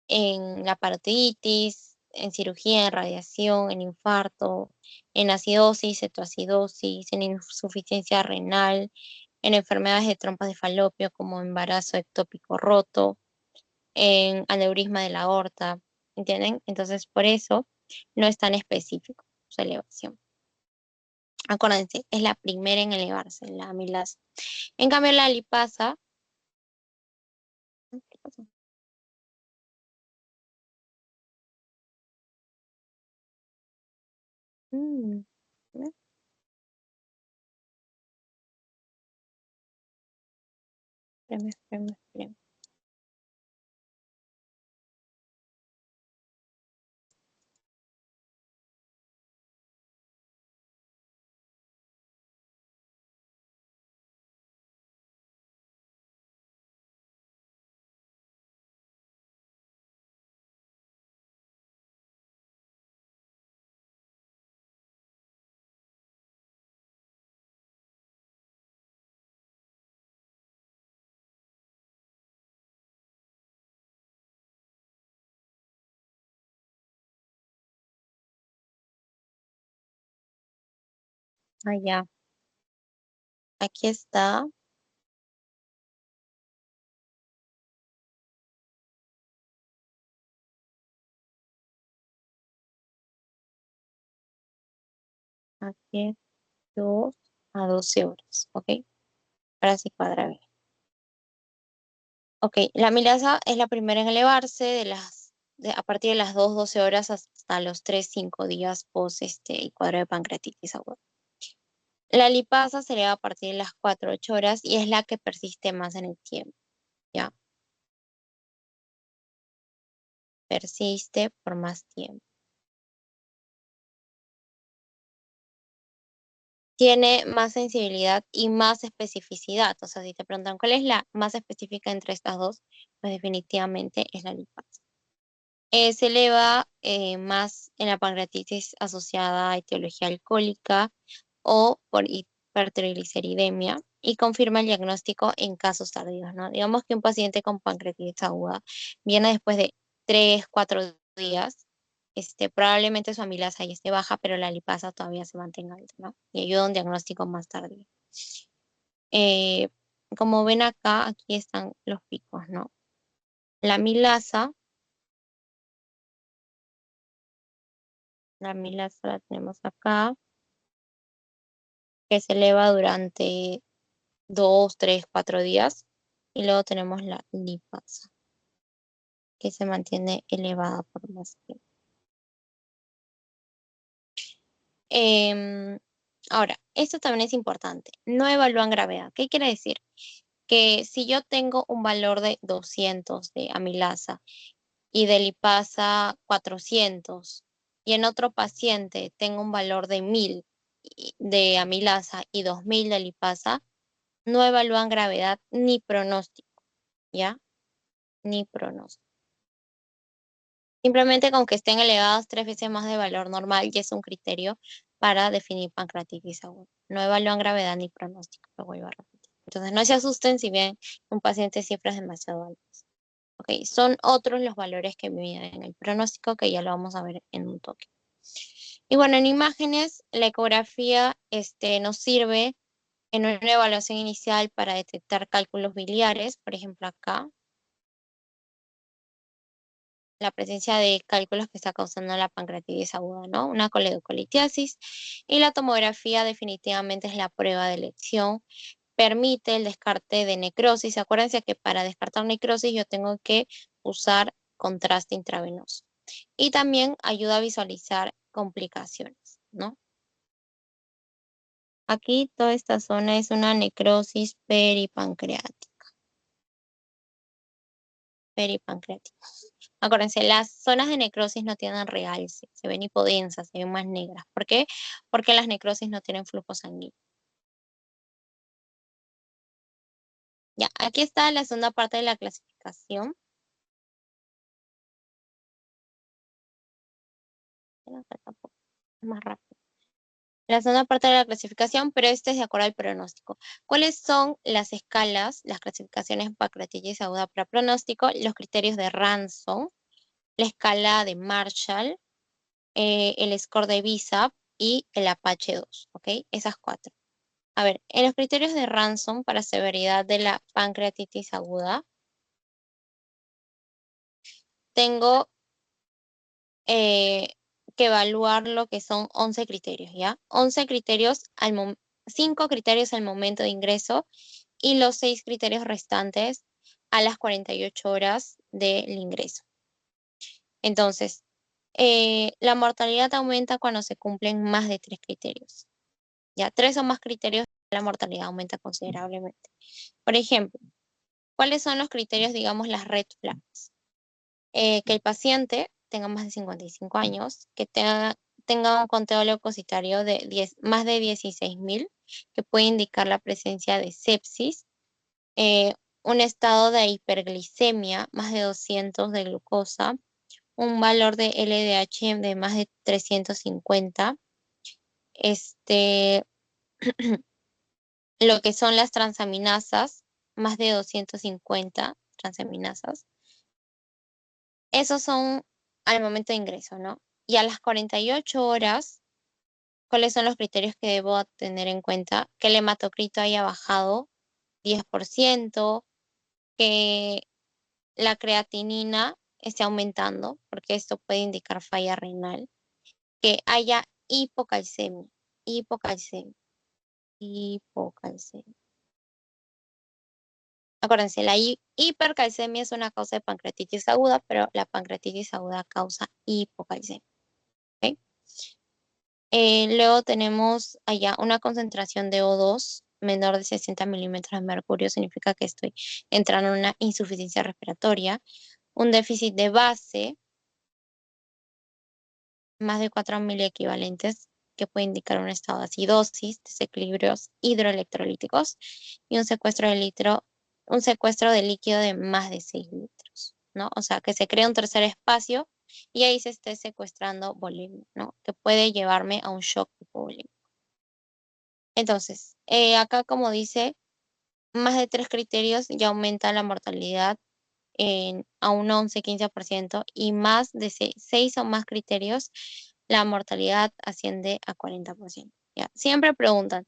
A: en la parotiditis, en cirugía, en radiación, en infarto, en acidosis, cetoacidosis, en insuficiencia renal, en enfermedades de trompas de falopio como embarazo ectópico roto, en aneurisma de la aorta, ¿entienden? Entonces, por eso no es tan específico su elevación. Acuérdense, es la primera en elevarse, la amilasa. En cambio, la lipasa, ¿qué pasó? Mm, ¿no? Espérame. Allá, aquí está. Aquí es 2 a 12 horas, ¿ok? Ahora sí cuadra bien. Ok, la amilasa es la primera en elevarse a partir de las 2, 12 horas hasta los 3, 5 días post y cuadro de pancreatitis aguda. La lipasa se eleva a partir de las 4, 8 horas y es la que persiste más en el tiempo, ¿ya? Persiste por más tiempo. Tiene más sensibilidad y más especificidad. O sea, si te preguntan cuál es la más específica entre estas dos, pues definitivamente es la lipasa. Se eleva más en la pancreatitis asociada a etiología alcohólica o por hipertrigliceridemia y confirma el diagnóstico en casos tardíos, ¿no? Digamos que un paciente con pancreatitis aguda viene después de 3, 4 días, probablemente su amilasa ya esté baja, pero la lipasa todavía se mantenga alta, ¿no? Y ayuda a un diagnóstico más tardío. Eh, Como ven acá, aquí están los picos, ¿no? La amilasa, la tenemos acá, que se eleva durante 2, 3, 4 días. Y luego tenemos la lipasa, que se mantiene elevada por más tiempo. Em, Ahora, esto también es importante. No evalúan gravedad. ¿Qué quiere decir? Que si yo tengo un valor de 200 de amilasa y de lipasa 400 y en otro paciente tengo un valor de 1000 de amilasa y 2000 de lipasa, no evalúan gravedad ni pronóstico, ¿ya? Ni pronóstico. Simplemente con que estén elevados 3 veces más de valor normal ya es un criterio para definir pancreatitis aguda. No evalúan gravedad ni pronóstico, lo vuelvo a repetir. Entonces no se asusten si ven un paciente cifras demasiado altas. Ok, son otros los valores que miden el pronóstico que ya lo vamos a ver en un toque. Y bueno, en imágenes, la ecografía nos sirve en una evaluación inicial para detectar cálculos biliares, por ejemplo acá, la presencia de cálculos que está causando la pancreatitis aguda, ¿no? Una coledocolitiasis. Y la tomografía definitivamente es la prueba de elección. Permite el descarte de necrosis. Acuérdense que para descartar necrosis yo tengo que usar contraste intravenoso. Y también ayuda a visualizar complicaciones, ¿no? Aquí toda esta zona es una necrosis peripancreática. Peripancreática. Acuérdense, las zonas de necrosis no tienen realce, se ven hipodensas, se ven más negras. ¿Por qué? Porque las necrosis no tienen flujo sanguíneo. Ya, aquí está la segunda parte de la clasificación. Más rápido. La segunda parte de la clasificación, pero este es de acuerdo al pronóstico. ¿Cuáles son las escalas, las clasificaciones pancreatitis aguda para pronóstico? Los criterios de Ransom, la escala de Marshall, el score de BISAP y el Apache 2, ¿ok? Esas cuatro. A ver, en los criterios de Ransom para severidad de la pancreatitis aguda, tengo eh, que evaluar lo que son 11 criterios, ¿ya? 11 criterios, 5 criterios al momento de ingreso y los 6 criterios restantes a las 48 horas del ingreso. Entonces, la mortalidad aumenta cuando se cumplen más de 3 criterios. Ya, 3 o más criterios, la mortalidad aumenta considerablemente. Por ejemplo, ¿cuáles son los criterios, digamos, las red flags? Que el paciente tenga más de 55 años, que tenga un conteo leucocitario de más de 16.000, que puede indicar la presencia de sepsis, un estado de hiperglicemia, más de 200 de glucosa, un valor de LDH de más de 350, lo que son las transaminasas, más de 250 transaminasas. Esos son al momento de ingreso, ¿no? Y a las 48 horas, ¿cuáles son los criterios que debo tener en cuenta? Que el hematocrito haya bajado 10%, que la creatinina esté aumentando, porque esto puede indicar falla renal, que haya hipocalcemia, hipocalcemia, hipocalcemia. Acuérdense, la hipercalcemia es una causa de pancreatitis aguda, pero la pancreatitis aguda causa hipocalcemia. ¿Ok? Luego tenemos allá una concentración de O2 menor de 60 milímetros de mercurio, significa que estoy entrando en una insuficiencia respiratoria. Un déficit de base, más de 4.000 equivalentes, que puede indicar un estado de acidosis, desequilibrios hidroelectrolíticos y un secuestro de líquido de más de 6 litros, ¿no? O sea, que se crea un tercer espacio y ahí se esté secuestrando volemia, ¿no? Que puede llevarme a un shock hipovolémico. Entonces, acá como dice, más de 3 criterios ya aumenta la mortalidad a un 11-15% y más de 6 o más criterios, la mortalidad asciende a 40%. ¿Ya? Siempre preguntan,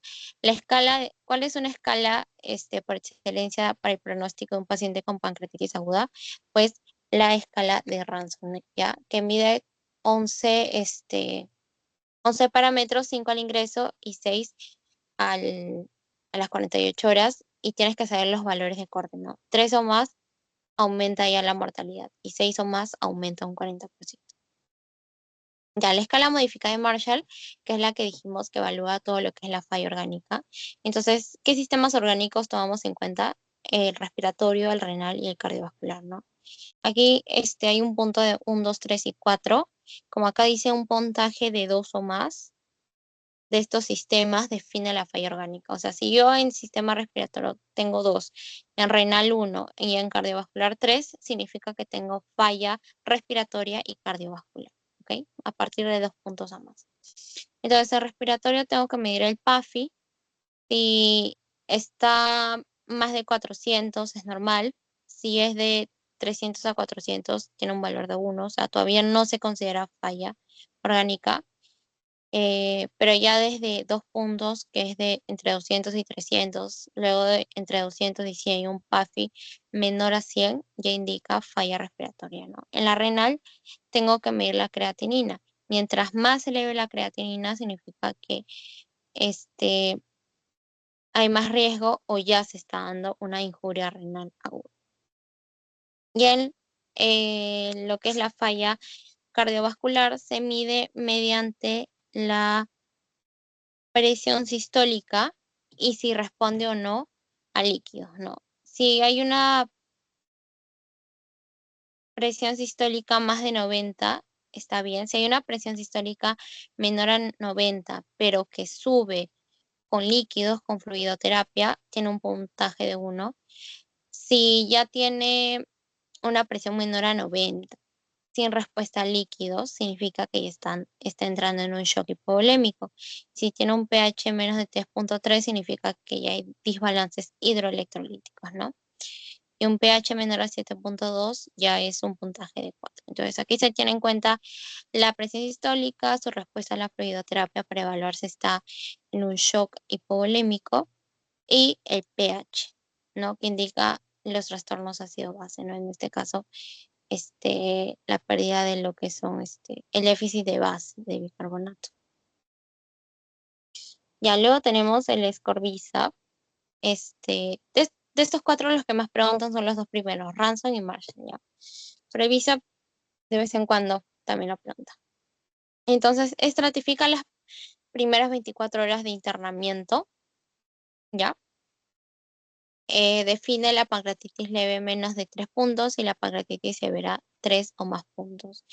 A: ¿cuál es una escala por excelencia para el pronóstico de un paciente con pancreatitis aguda? Pues la escala de Ransom, ¿ya? Que mide 11, 11 parámetros, 5 al ingreso y 6 a las 48 horas, y tienes que saber los valores de corte, ¿no? 3 o más aumenta ya la mortalidad y 6 o más aumenta un 40%. Ya la escala modificada de Marshall, que es la que dijimos que evalúa todo lo que es la falla orgánica. Entonces, ¿qué sistemas orgánicos tomamos en cuenta? El respiratorio, el renal y el cardiovascular, ¿no? Aquí hay un punto de 1, 2, 3 y 4. Como acá dice un puntaje de 2 o más, de estos sistemas define la falla orgánica. O sea, si yo en sistema respiratorio tengo 2, en renal 1 y en cardiovascular 3, significa que tengo falla respiratoria y cardiovascular. ¿Ok? A partir de 2 puntos a más. Entonces, el respiratorio tengo que medir el PAFI. Si está más de 400 es normal. Si es de 300 a 400 tiene un valor de 1. O sea, todavía no se considera falla orgánica. pero ya desde 2 puntos, que es de entre 200 y 300, luego de entre 200 y 100, un PAFI menor a 100, ya indica falla respiratoria, ¿no? En la renal tengo que medir la creatinina. Mientras más se eleve la creatinina, significa que este, hay más riesgo o ya se está dando una injuria renal aguda. Y lo que es la falla cardiovascular se mide mediante la presión sistólica y si responde o no a líquidos, ¿no? Si hay una presión sistólica más de 90, está bien. Si hay una presión sistólica menor a 90, pero que sube con líquidos, con fluidoterapia, tiene un puntaje de 1. Si ya tiene una presión menor a 90, sin respuesta a líquidos, significa que ya está entrando en un shock hipovolémico. Si tiene un pH menos de 3.3, significa que ya hay desbalances hidroelectrolíticos, ¿no? Y un pH menor a 7.2 ya es un puntaje de 4. Entonces aquí se tiene en cuenta la presión sistólica, su respuesta a la fluidoterapia para evaluar si está en un shock hipovolémico y el pH, ¿no? Que indica los trastornos ácido-base, ¿no? En este caso, la pérdida de lo que son, el déficit de base de bicarbonato. Ya luego tenemos el Escorbuza. De estos cuatro, los que más preguntan son los dos primeros, Ransom y Marshall, ¿ya? Pero Visa de vez en cuando también lo pregunta. Entonces, estratifica las primeras 24 horas de internamiento, ¿ya? Define la pancreatitis leve menos de 3 puntos y la pancreatitis severa 3 o más puntos,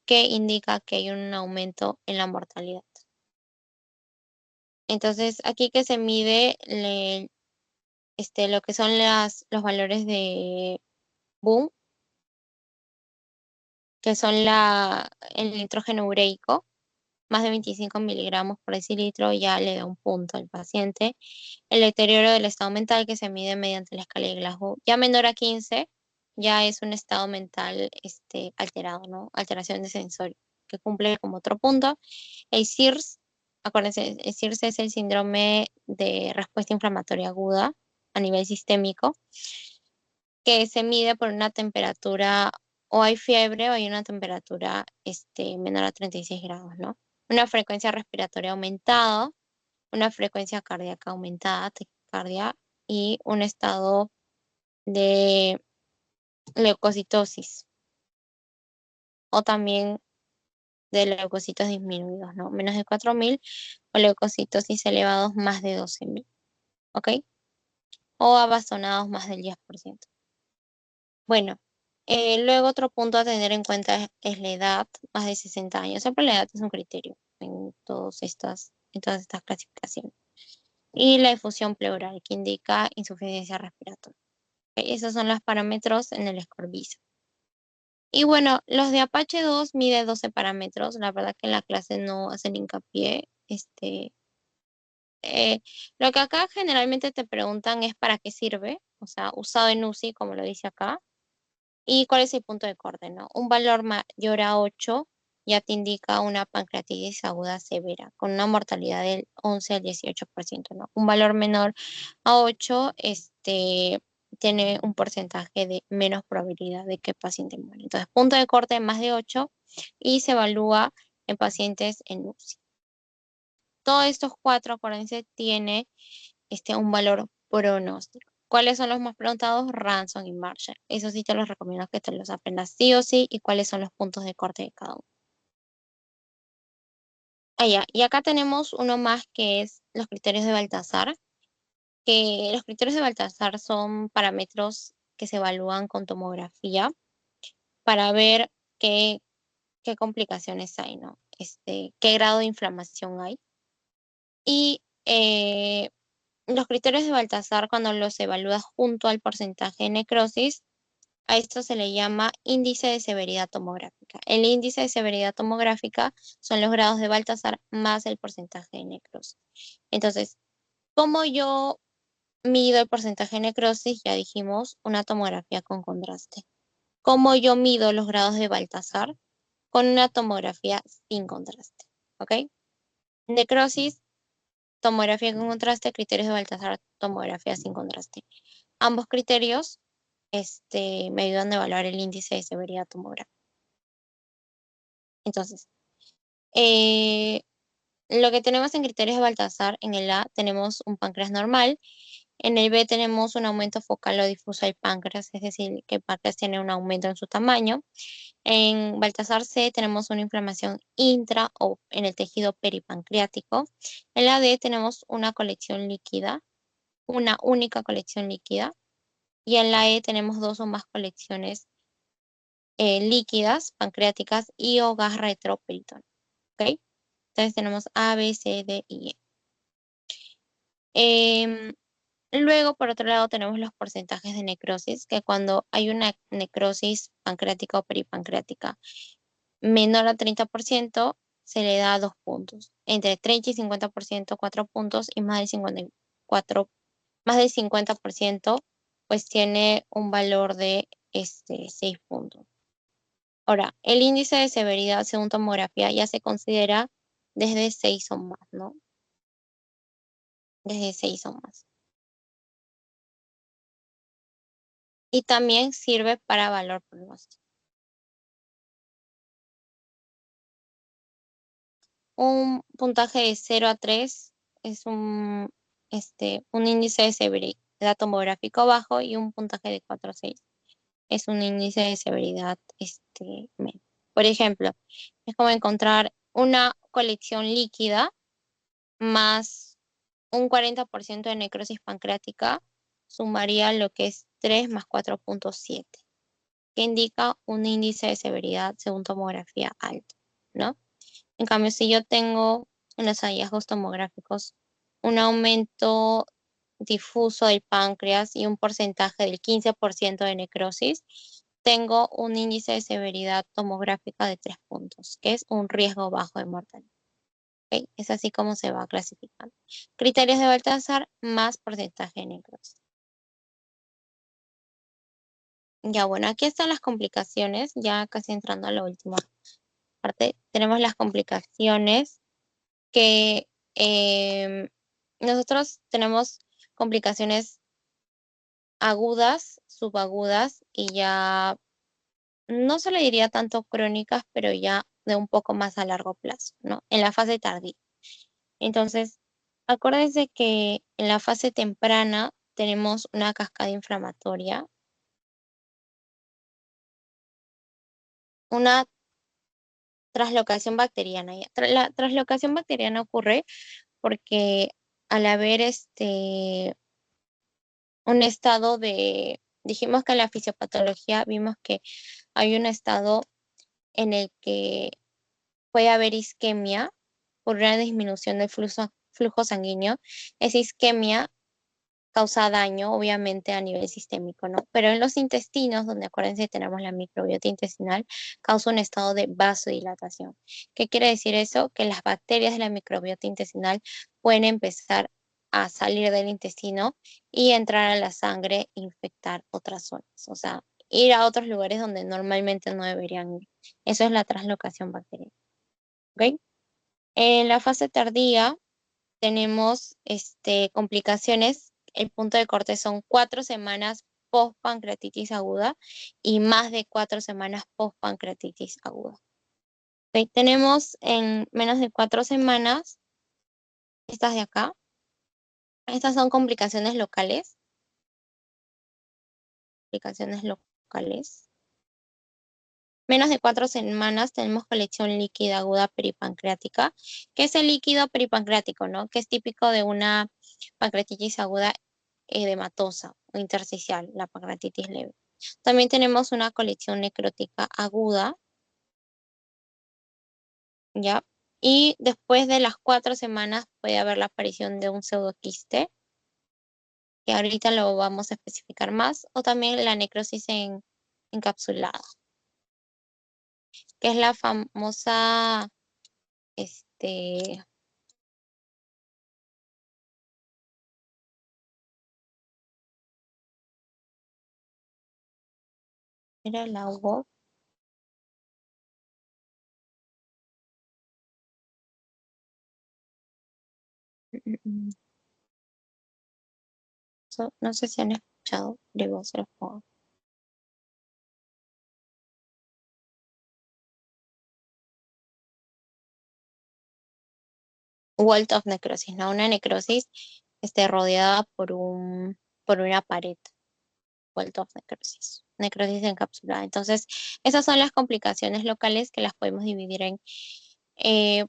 A: que indica que hay un aumento en la mortalidad. Entonces, aquí que se mide lo que son los valores de Boom, que son el nitrógeno ureico, más de 25 miligramos por decilitro, ya le da un punto al paciente. El deterioro del estado mental, que se mide mediante la escala de Glasgow, ya menor a 15, ya es un estado mental alterado, ¿no? Alteración de sensorio, que cumple como otro punto. El SIRS, acuérdense, el SIRS es el síndrome de respuesta inflamatoria aguda a nivel sistémico, que se mide por una temperatura, o hay fiebre o hay una temperatura menor a 36 grados, ¿no? Una frecuencia respiratoria aumentada, una frecuencia cardíaca aumentada, taquicardia, y un estado de leucocitosis, o también de leucocitos disminuidos, ¿no? Menos de 4.000 o leucocitosis elevados más de 12.000, ¿ok? O abastonados más del 10%. Bueno, luego otro punto a tener en cuenta es la edad, más de 60 años. Siempre la edad es un criterio en todas estas clasificaciones. Y la difusión pleural, que indica insuficiencia respiratoria. Ok, esos son los parámetros en el Escorbuza. Y bueno, los de Apache 2 mide 12 parámetros. La verdad que en la clase no hacen hincapié. Lo que acá generalmente te preguntan es para qué sirve, o sea, usado en UCI, como lo dice acá. ¿Y cuál es el punto de corte, no? Un valor mayor a 8 ya te indica una pancreatitis aguda severa, con una mortalidad del 11 al 18%, ¿no? Un valor menor a 8, tiene un porcentaje de menos probabilidad de que el paciente muera. Entonces, punto de corte más de 8 y se evalúa en pacientes en UCI. Todos estos cuatro, acuérdense, tiene un valor pronóstico. ¿Cuáles son los más preguntados? Ransom y Marshall. Eso sí te los recomiendo que te los aprendas sí o sí y cuáles son los puntos de corte de cada uno. Allá. Y acá tenemos uno más que es los criterios de Baltasar, que los criterios de Baltasar son parámetros que se evalúan con tomografía para ver qué complicaciones hay, ¿no? Qué grado de inflamación hay. Y los criterios de Baltasar, cuando los evalúas junto al porcentaje de necrosis, a esto se le llama índice de severidad tomográfica. El índice de severidad tomográfica son los grados de Baltasar más el porcentaje de necrosis. Entonces, ¿cómo yo mido el porcentaje de necrosis? Ya dijimos, una tomografía con contraste. ¿Cómo yo mido los grados de Baltasar? Con una tomografía sin contraste. ¿Ok? Necrosis, tomografía con contraste, criterios de Baltasar, tomografía sin contraste. Ambos criterios me ayudan a evaluar el índice de severidad tomográfica. Entonces, eh, lo que tenemos en criterios de Baltasar, en el A tenemos un páncreas normal, en el B tenemos un aumento focal o difuso del páncreas, es decir, que el páncreas tiene un aumento en su tamaño. En Baltasar C tenemos una inflamación intra o en el tejido peripancreático. En la D tenemos una colección líquida, una única colección líquida. Y en la E tenemos dos o más colecciones líquidas, pancreáticas y o gas retroperitoneo. ¿Ok? Entonces tenemos A, B, C, D y E. Em, Luego, por otro lado, tenemos los porcentajes de necrosis, que cuando hay una necrosis pancreática o peripancreática menor al 30%, se le da 2 puntos. Entre 30 y 50%, 4 puntos, y más del 54, más del 50%, pues tiene un valor de 6 puntos. Ahora, el índice de severidad según tomografía ya se considera desde 6 o más, ¿no? Desde 6 o más. Y también sirve para valor pronóstico. Un puntaje de 0 a 3 es un índice de severidad tomográfico bajo, y un puntaje de 4 a 6 es un índice de severidad medio. Por ejemplo, es como encontrar una colección líquida más un 40% de necrosis pancreática, sumaría lo que es 3 más 4,7, que indica un índice de severidad según tomografía alto, ¿no? En cambio, si yo tengo en los hallazgos tomográficos un aumento difuso del páncreas y un porcentaje del 15% de necrosis, tengo un índice de severidad tomográfica de 3 puntos, que es un riesgo bajo de mortalidad. ¿Ok? Es así como se va clasificando. Criterios de Baltasar más porcentaje de necrosis. Ya, bueno, aquí están las complicaciones, ya casi entrando a la última parte. Tenemos las complicaciones que nosotros tenemos complicaciones agudas, subagudas y ya no se le diría tanto crónicas, pero ya de un poco más a largo plazo, ¿no? En la fase tardía. Entonces, acuérdense que en la fase temprana tenemos una cascada inflamatoria, una traslocación bacteriana. La traslocación bacteriana ocurre porque al haber un estado dijimos que en la fisiopatología vimos que hay un estado en el que puede haber isquemia por una disminución del flujo sanguíneo. Esa isquemia causa daño, obviamente, a nivel sistémico, ¿no? Pero en los intestinos, donde acuérdense tenemos la microbiota intestinal, causa un estado de vasodilatación. ¿Qué quiere decir eso? Que las bacterias de la microbiota intestinal pueden empezar a salir del intestino y entrar a la sangre e infectar otras zonas. O sea, ir a otros lugares donde normalmente no deberían ir. Eso es la translocación bacteriana. ¿Ok? En la fase tardía tenemos complicaciones. El punto de corte son 4 semanas post pancreatitis aguda y más de 4 semanas post pancreatitis aguda. Ok, tenemos en menos de 4 semanas, estas de acá. Estas son complicaciones locales. Complicaciones locales. Menos de 4 semanas tenemos colección líquida aguda peripancreática, que es el líquido peripancreático, ¿no? Que es típico de una pancreatitis aguda edematosa o intersticial, la pancreatitis leve. También tenemos una colección necrótica aguda, ¿ya? Y después de las 4 semanas puede haber la aparición de un pseudoquiste, que ahorita lo vamos a especificar más, o también la necrosis encapsulada, que es la famosa, este, era la UOP, No sé si han escuchado, luego se los pongo. Wall of necrosis, ¿no? Una necrosis rodeada por una pared. Wall of necrosis. Necrosis encapsulada. Entonces, esas son las complicaciones locales que las podemos dividir eh,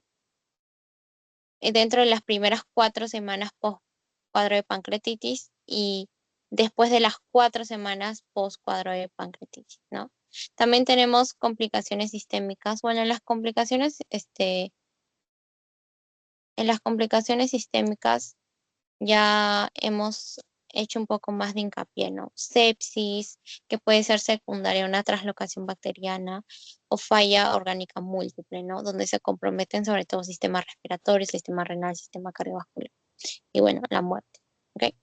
A: dentro de las primeras 4 semanas post cuadro de pancreatitis y después de las 4 semanas post cuadro de pancreatitis, ¿no? También tenemos complicaciones sistémicas. Bueno, en las complicaciones sistémicas ya hemos hecho un poco más de hincapié, ¿no? Sepsis, que puede ser secundaria a una translocación bacteriana o falla orgánica múltiple, ¿no? Donde se comprometen sobre todo sistema respiratorio, sistema renal, sistema cardiovascular y bueno, la muerte, ¿ok?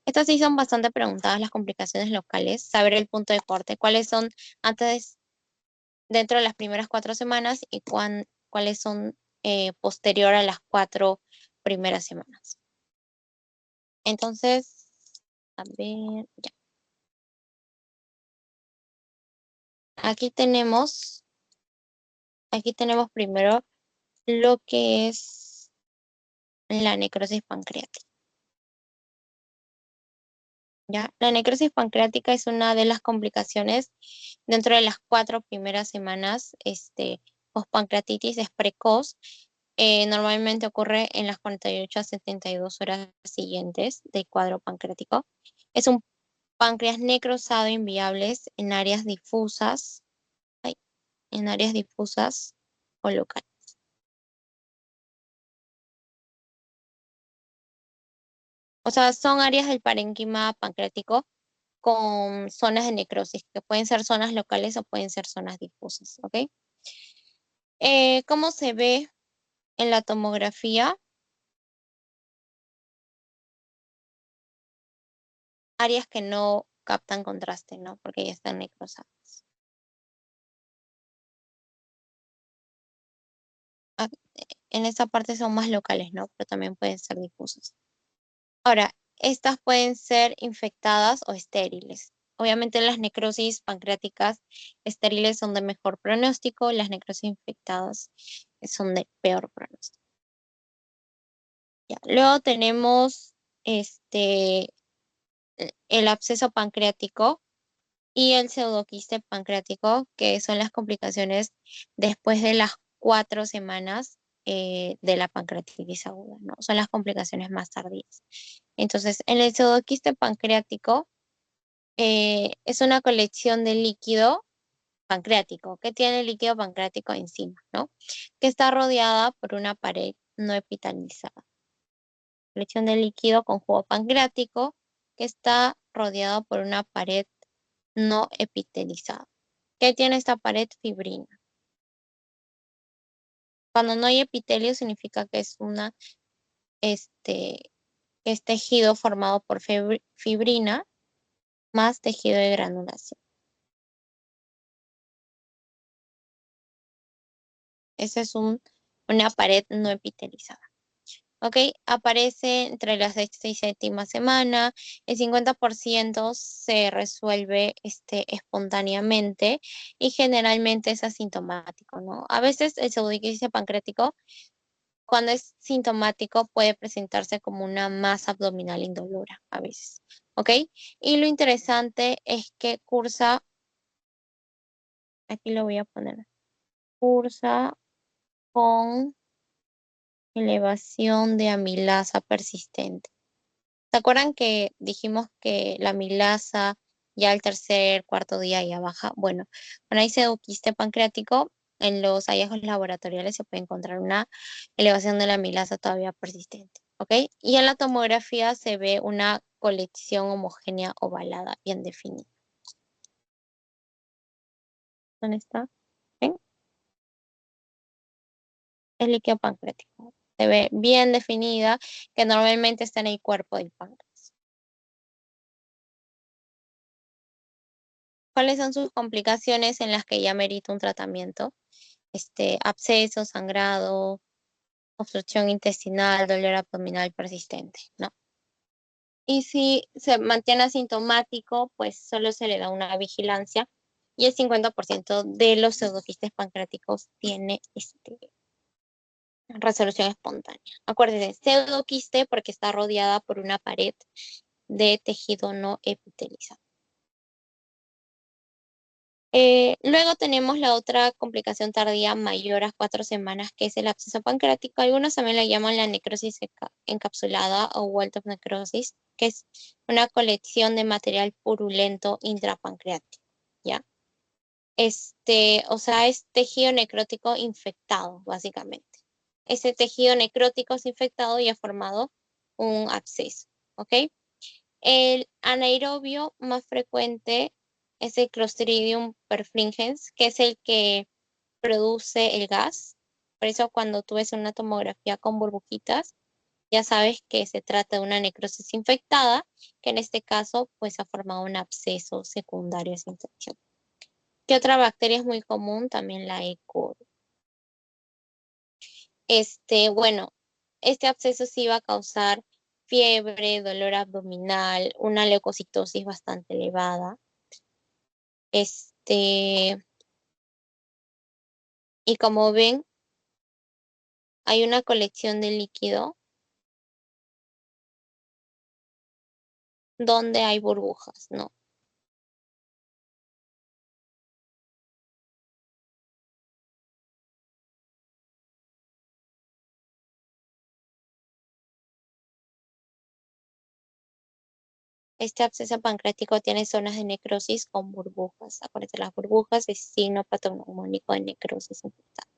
A: Estas sí son bastante preguntadas las complicaciones locales, saber el punto de corte, cuáles son antes, dentro de las primeras 4 semanas y cuáles son posterior a las 4 primeras semanas. Entonces, a ver, ya. Aquí tenemos, aquí tenemos primero lo que es la necrosis pancreática. ¿Ya? La necrosis pancreática es una de las complicaciones dentro de las 4 primeras semanas, postpancreatitis es precoz. Normalmente ocurre en las 48 a 72 horas siguientes del cuadro pancreático. Es un páncreas necrosado inviables en áreas difusas, ay, en áreas difusas o locales. O sea, son áreas del parénquima pancreático con zonas de necrosis, que pueden ser zonas locales o pueden ser zonas difusas, ¿ok? ¿Cómo se ve en la tomografía? Áreas que no captan contraste, ¿no? Porque ya están necrosadas. Ah, en esa parte son más locales, ¿no? Pero también pueden ser difusas. Ahora, estas pueden ser infectadas o estériles. Obviamente las necrosis pancreáticas estériles son de mejor pronóstico, las necrosis infectadas son de peor pronóstico. Ya. Luego tenemos el absceso pancreático y el pseudoquiste pancreático, que son las complicaciones después de las 4 semanas de la pancreatitis aguda, ¿no? Son las complicaciones más tardías. Entonces, en el pseudoquiste pancreático es una colección de líquido pancreático, que tiene el líquido pancreático encima, ¿no? Que está rodeada por una pared no epitalizada. Colección de líquido con jugo pancreático que está rodeado por una pared no epitelizada. ¿Qué tiene esta pared? Fibrina. Cuando no hay epitelio significa que este, es tejido formado por fibrina más tejido de granulación. Esa es una pared no epitelizada. ¿Ok? Aparece entre la sexta y séptima semana. El 50% se resuelve espontáneamente y generalmente es asintomático, ¿no? A veces el pseudoquiste pancreático, cuando es sintomático, puede presentarse como una masa abdominal indolora, a veces. ¿Ok? Y lo interesante es que cursa, aquí lo voy a poner, cursa con elevación de amilasa persistente. ¿Se acuerdan que dijimos que la amilasa ya al tercer, cuarto día ya baja? Bueno, cuando hay pseudoquiste pancreático, en los hallazgos laboratoriales se puede encontrar una elevación de la amilasa todavía persistente, ¿ok? Y en la tomografía se ve una colección homogénea ovalada, bien definida. ¿Dónde está? ¿Ven? Es líquido pancreático. Se ve bien definida, que normalmente está en el cuerpo del páncreas. ¿Cuáles son sus complicaciones en las que ya merita un tratamiento? Absceso, sangrado obstrucción intestinal, dolor abdominal persistente, ¿no? Y si se mantiene asintomático, pues solo se le da una vigilancia y el 50% de los pseudoquistes pancreáticos tiene resolución espontánea. Acuérdense, pseudoquiste porque está rodeada por una pared de tejido no epitelizado. Luego tenemos la otra complicación tardía mayor a 4 semanas, que es el absceso pancreático. Algunos también le llaman la necrosis encapsulada o Welt of necrosis, que es una colección de material purulento intrapancreático, ¿ya? O sea, es tejido necrótico infectado, básicamente. Ese tejido necrótico es infectado y ha formado un absceso, ¿ok? El anaerobio más frecuente es el Clostridium perfringens, que es el que produce el gas. Por eso cuando tú ves una tomografía con burbujitas, ya sabes que se trata de una necrosis infectada, que en este caso pues ha formado un absceso secundario a esa infección. ¿Qué otra bacteria es muy común? También la E. coli. Bueno, este absceso sí va a causar fiebre, dolor abdominal, una leucocitosis bastante elevada. Y como ven, hay una colección de líquido donde hay burbujas, ¿no? Este absceso pancreático tiene zonas de necrosis con burbujas. Acuérdense, las burbujas es signo patognomónico de necrosis infectada.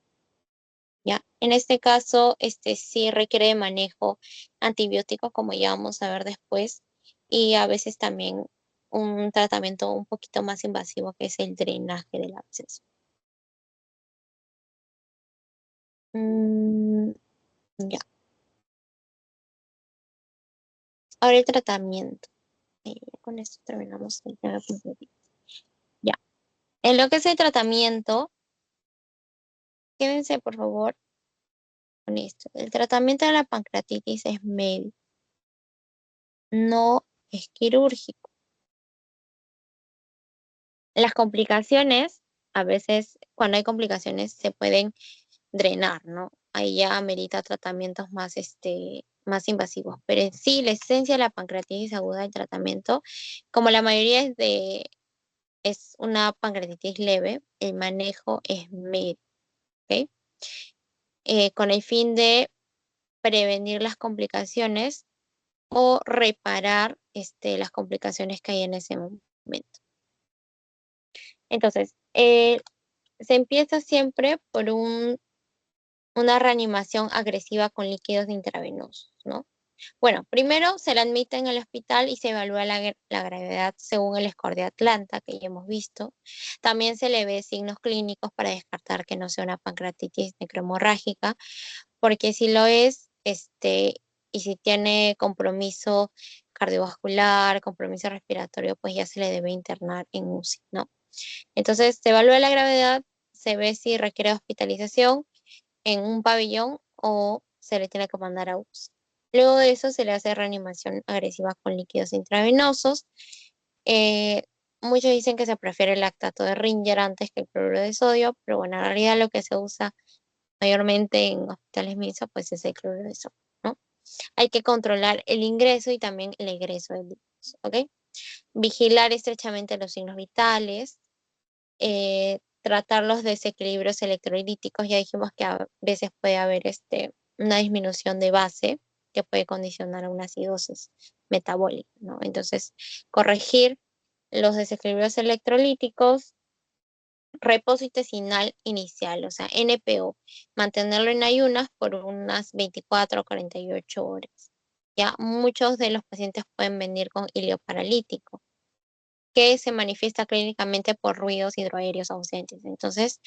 A: ¿Ya? En este caso, sí requiere de manejo antibiótico, como ya vamos a ver después, y a veces también un tratamiento un poquito más invasivo, que es el drenaje del absceso. Mm, ya. Ahora el tratamiento. Con esto terminamos el tema pancreático. Ya. En lo que es el tratamiento, quédense por favor con esto. El tratamiento de la pancreatitis es médico, no es quirúrgico. Las complicaciones, a veces cuando hay complicaciones se pueden drenar, ¿no? Ahí ya amerita tratamientos más, más invasivos. Pero en sí, la esencia de la pancreatitis aguda del tratamiento, como la mayoría es una pancreatitis leve, el manejo es médico, ¿ok? Con el fin de prevenir las complicaciones o reparar las complicaciones que hay en ese momento. Entonces, se empieza siempre por una reanimación agresiva con líquidos intravenosos, ¿no? Bueno, primero se la admite en el hospital y se evalúa la gravedad según el score de Atlanta, que ya hemos visto. También se le ve signos clínicos para descartar que no sea una pancreatitis necrohemorrágica, porque si lo es, y si tiene compromiso cardiovascular, compromiso respiratorio, pues ya se le debe internar en UCI, ¿no? Entonces, se evalúa la gravedad, se ve si requiere hospitalización en un pabellón o se le tiene que mandar a UCI. Luego de eso se le hace reanimación agresiva con líquidos intravenosos. Eh, Muchos dicen que se prefiere el lactato de Ringer antes que el cloruro de sodio, pero bueno, en realidad lo que se usa mayormente en hospitales MISO, pues es el cloruro de sodio, ¿no? Hay que controlar el ingreso y también el egreso de líquidos, ¿ok? Vigilar estrechamente los signos vitales, tratar los desequilibrios electrolíticos. Ya dijimos que a veces puede haber una disminución de base que puede condicionar a una acidosis metabólica, ¿no? Entonces, corregir los desequilibrios electrolíticos, reposo intestinal inicial, o sea, NPO, mantenerlo en ayunas por unas 24 o 48 horas. Ya muchos de los pacientes pueden venir con hilio paralítico, que se manifiesta clínicamente por ruidos hidroaéreos ausentes. Entonces,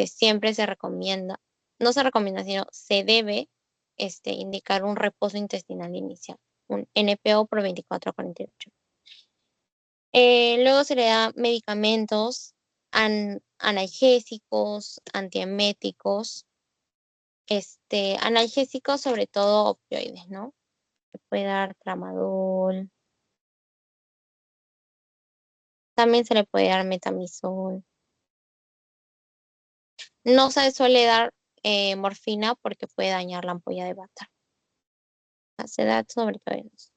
A: siempre se recomienda, no se recomienda, sino se debe indicar un reposo intestinal inicial, un NPO por 24 a 48. Luego se le da medicamentos analgésicos, antieméticos, Analgésicos, sobre todo opioides, ¿no? Se puede dar tramadol, también se le puede dar metamizol. No se suele dar morfina porque puede dañar la ampolla de Bata. Se da sobre todo en eso.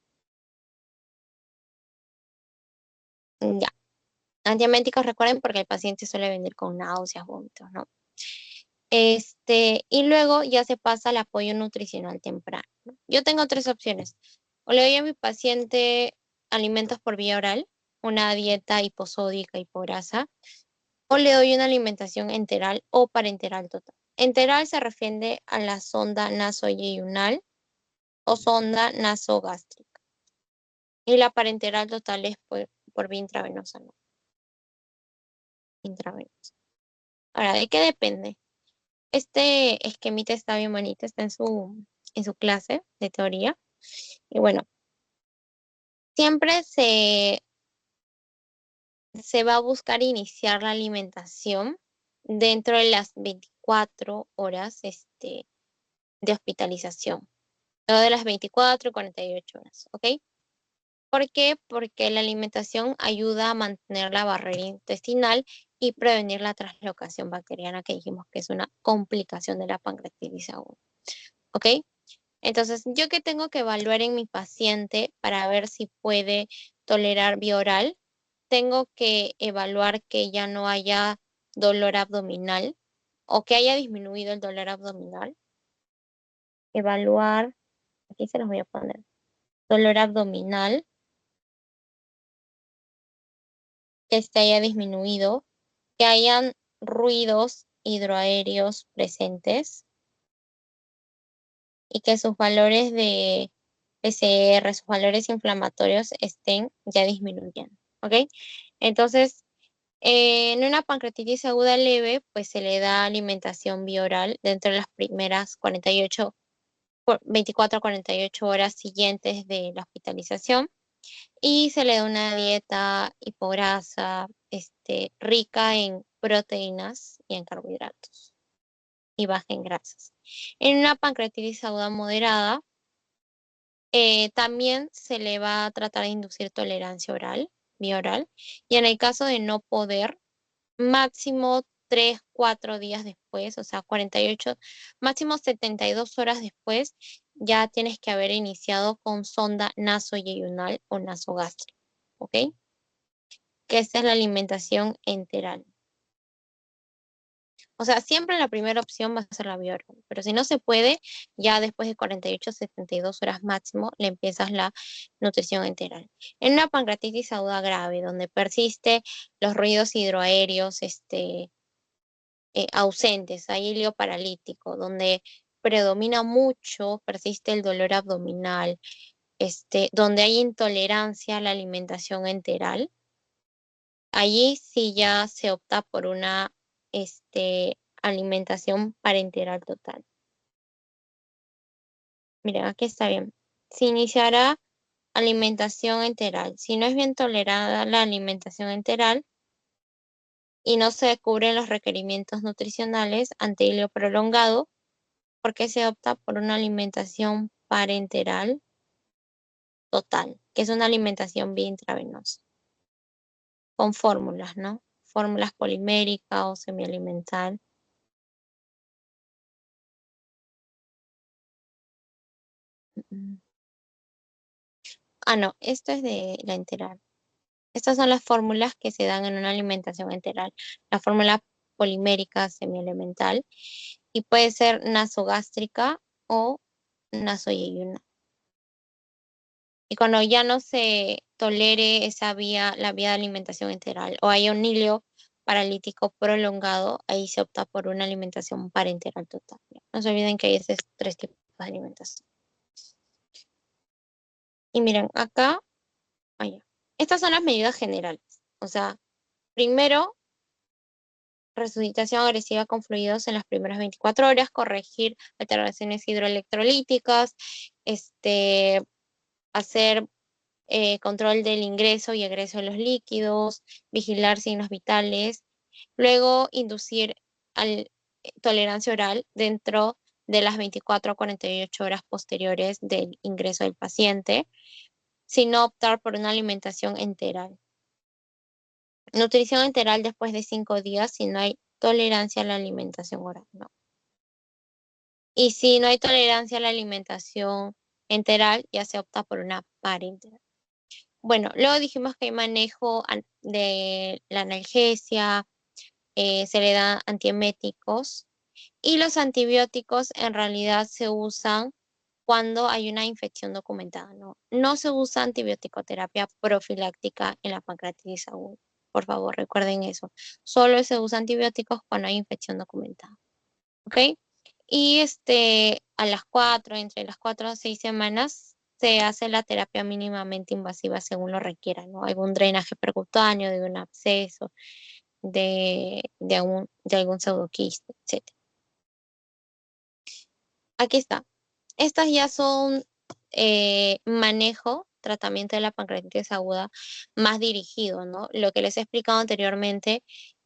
A: Ya. Antieméticos, recuerden, porque el paciente suele venir con náuseas, vómitos, ¿no? Y luego ya se pasa al apoyo nutricional temprano, ¿no? Yo tengo tres opciones. O le doy a mi paciente alimentos por vía oral, una dieta hiposódica, hipograsa, o le doy una alimentación enteral o parenteral total. Enteral se refiere a la sonda nasoyeyunal o sonda nasogástrica. Y la parenteral total es por vía intravenosa, ¿no? Intravenosa. Ahora, ¿de qué depende? Este esquemita está bien bonito, está en su clase de teoría. Y bueno, siempre se va a buscar iniciar la alimentación dentro de las 24 horas de hospitalización. No de las 24 y 48 horas, ¿ok? ¿Por qué? Porque la alimentación ayuda a mantener la barrera intestinal y prevenir la translocación bacteriana, que dijimos que es una complicación de la pancreatitis aguda, ¿ok? Entonces, ¿yo qué tengo que evaluar en mi paciente para ver si puede tolerar vía oral? Tengo que evaluar que ya no haya dolor abdominal o que haya disminuido el dolor abdominal. Evaluar, aquí se los voy a poner, dolor abdominal, que este haya disminuido, que hayan ruidos hidroaéreos presentes y que sus valores de PCR, sus valores inflamatorios estén ya disminuyendo, ¿ok? Entonces, en una pancreatitis aguda leve, pues se le da alimentación bioral dentro de las primeras 24 a 48 horas siguientes de la hospitalización y se le da una dieta hipograsa, rica en proteínas y en carbohidratos y baja en grasas. En una pancreatitis aguda moderada, también se le va a tratar de inducir tolerancia oral, vía oral, y en el caso de no poder, máximo 3, 4 días después, o sea, 48, máximo 72 horas después, ya tienes que haber iniciado con sonda nasoyeyunal o nasogástrica, ¿ok? Que esta es la alimentación enteral. O sea, siempre la primera opción va a ser la vía oral, pero si no se puede, ya después de 48, 72 horas máximo, le empiezas la nutrición enteral. En una pancreatitis aguda grave, donde persiste los ruidos hidroaéreos, ausentes, hay hilio paralítico, donde predomina mucho, persiste el dolor abdominal, donde hay intolerancia a la alimentación enteral, allí sí ya se opta por una alimentación parenteral total. Miren, aquí está bien. Se iniciará alimentación enteral. Si no es bien tolerada la alimentación enteral y no se cubren los requerimientos nutricionales ante hilio prolongado, porque se opta por una alimentación parenteral total, que es una alimentación vía intravenosa, con fórmulas, ¿no? Fórmulas poliméricas o semialimental. Mm. Ah, no, esto es de la enteral. Estas son las fórmulas que se dan en una alimentación enteral. La fórmula polimérica semielemental y puede ser nasogástrica o nasoyeyuna. Y cuando ya no se tolere esa vía, la vía de alimentación enteral, o hay un hilio paralítico prolongado, ahí se opta por una alimentación parenteral total. No se olviden que hay esos tres tipos de alimentación. Y miren, acá, allá. Estas son las medidas generales. O sea, primero, resucitación agresiva con fluidos en las primeras 24 horas, corregir alteraciones hidroelectrolíticas, hacer control del ingreso y egreso de los líquidos, vigilar signos vitales, luego inducir tolerancia oral dentro de las 24 a 48 horas posteriores del ingreso del paciente, sino optar por una alimentación enteral. Nutrición enteral después de 5 días si no hay tolerancia a la alimentación oral, ¿no? Y si no hay tolerancia a la alimentación enteral, ya se opta por una parenteral. Bueno, luego dijimos que hay manejo de la analgesia, se le da antieméticos y los antibióticos en realidad se usan cuando hay una infección documentada, ¿no? No se usa antibiótico-terapia profiláctica en la pancreatitis aguda. Por favor, recuerden eso. Solo se usa antibióticos cuando hay infección documentada. ¿Ok? Y a las 4, entre las 4 a 6 semanas, se hace la terapia mínimamente invasiva según lo requiera, ¿no? Algún drenaje percutáneo, de un absceso, de algún pseudoquiste, etc. Aquí está. Estas ya son tratamiento de la pancreatitis aguda más dirigido, ¿no? Lo que les he explicado anteriormente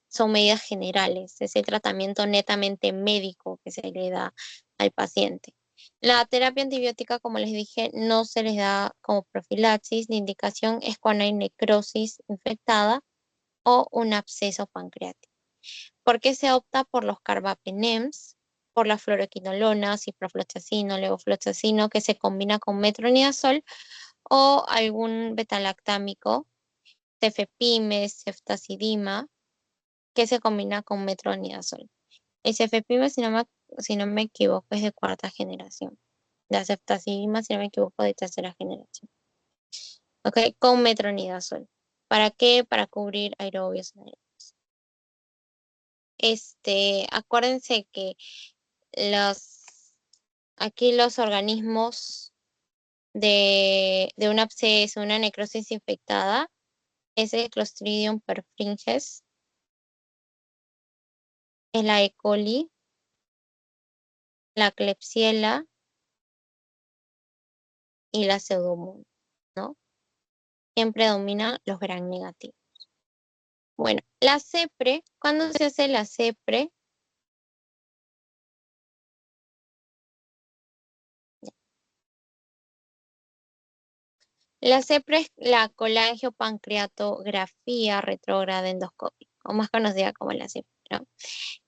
A: son medidas generales, es el tratamiento netamente médico que se le da al paciente. La terapia antibiótica, como les dije, no se les da como profilaxis. La indicación es cuando hay necrosis infectada o un absceso pancreático. ¿Por qué se opta por los carbapenems, por la fluoroquinolona, ciprofloxacino, levofloxacino, que se combina con metronidazol o algún betalactámico, cefepime, ceftazidima, que se combina con metronidazol? El cefepime, si no me equivoco, es de cuarta generación. La ceftazidima, si no me equivoco, de tercera generación. ¿Ok? Con metronidazol. ¿Para qué? Para cubrir aerobios anaerobios. Acuérdense que los, aquí los organismos de un absceso, una necrosis infectada, es el Clostridium perfringens, es la E. coli, la Klebsiella y la Pseudomonas, ¿no? Siempre dominan los gram negativos. Bueno, la CEPRE, ¿cuándo se hace la CEPRE? La CEPRE es la colangiopancreatografía retrógrada endoscópica, o más conocida como la CEPRE, ¿no?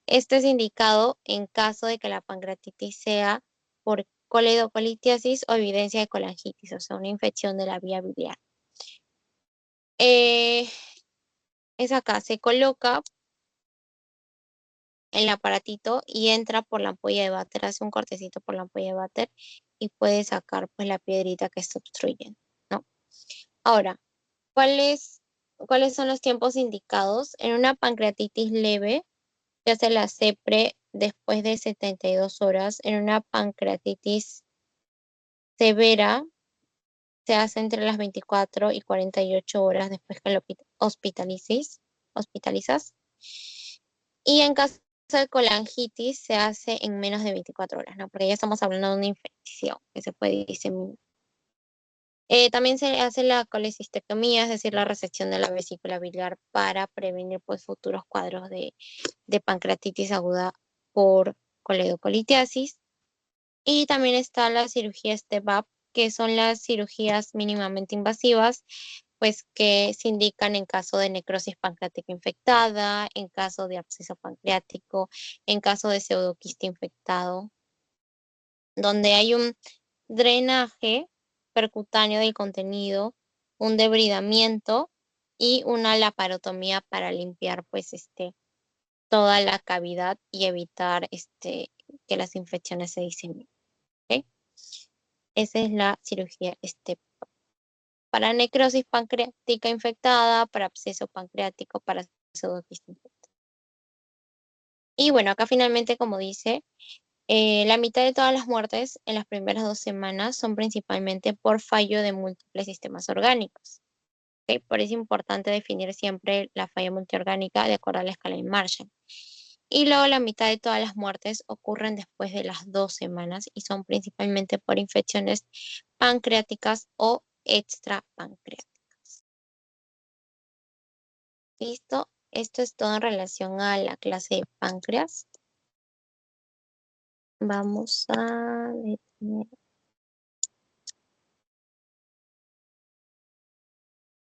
A: Este es indicado en caso de que la pancreatitis sea por coledocolitiasis o evidencia de colangitis, o sea, una infección de la vía biliar. Eh, es acá, se coloca el aparatito y entra por la ampolla de váter, hace un cortecito por la ampolla de váter y puede sacar pues la piedrita que está obstruyendo, ¿no? Ahora, ¿cuáles son los tiempos indicados? En una pancreatitis leve se hace la CEPRE después de 72 horas. En una pancreatitis severa se hace entre las 24 y 48 horas después que lo hospitalizas. Y en caso de colangitis se hace en menos de 24 horas, ¿no? Porque ya estamos hablando de una infección que se puede diseminar. También se hace la colecistectomía, es decir, la resección de la vesícula biliar para prevenir pues, futuros cuadros de pancreatitis aguda por coledocolitiasis. Y también está la cirugía STEP-UP, que son las cirugías mínimamente invasivas, pues que se indican en caso de necrosis pancreática infectada, en caso de absceso pancreático, en caso de pseudoquiste infectado, donde hay un drenaje percutáneo del contenido, un debridamiento y una laparotomía para limpiar pues toda la cavidad y evitar que las infecciones se diseminen. ¿Ok? Esa es la cirugía para necrosis pancreática infectada, para absceso pancreático, para pseudoquiste infectada. Y bueno, acá finalmente, como dice, la mitad de todas las muertes en las primeras 2 semanas son principalmente por fallo de múltiples sistemas orgánicos. ¿Ok? Por eso es importante definir siempre la falla multiorgánica de acuerdo a la escala de Marshall. Y luego la mitad de todas las muertes ocurren después de las 2 semanas y son principalmente por infecciones pancreáticas o extrapancreáticas. ¿Listo? Esto es todo en relación a la clase de páncreas. Vamos a detener.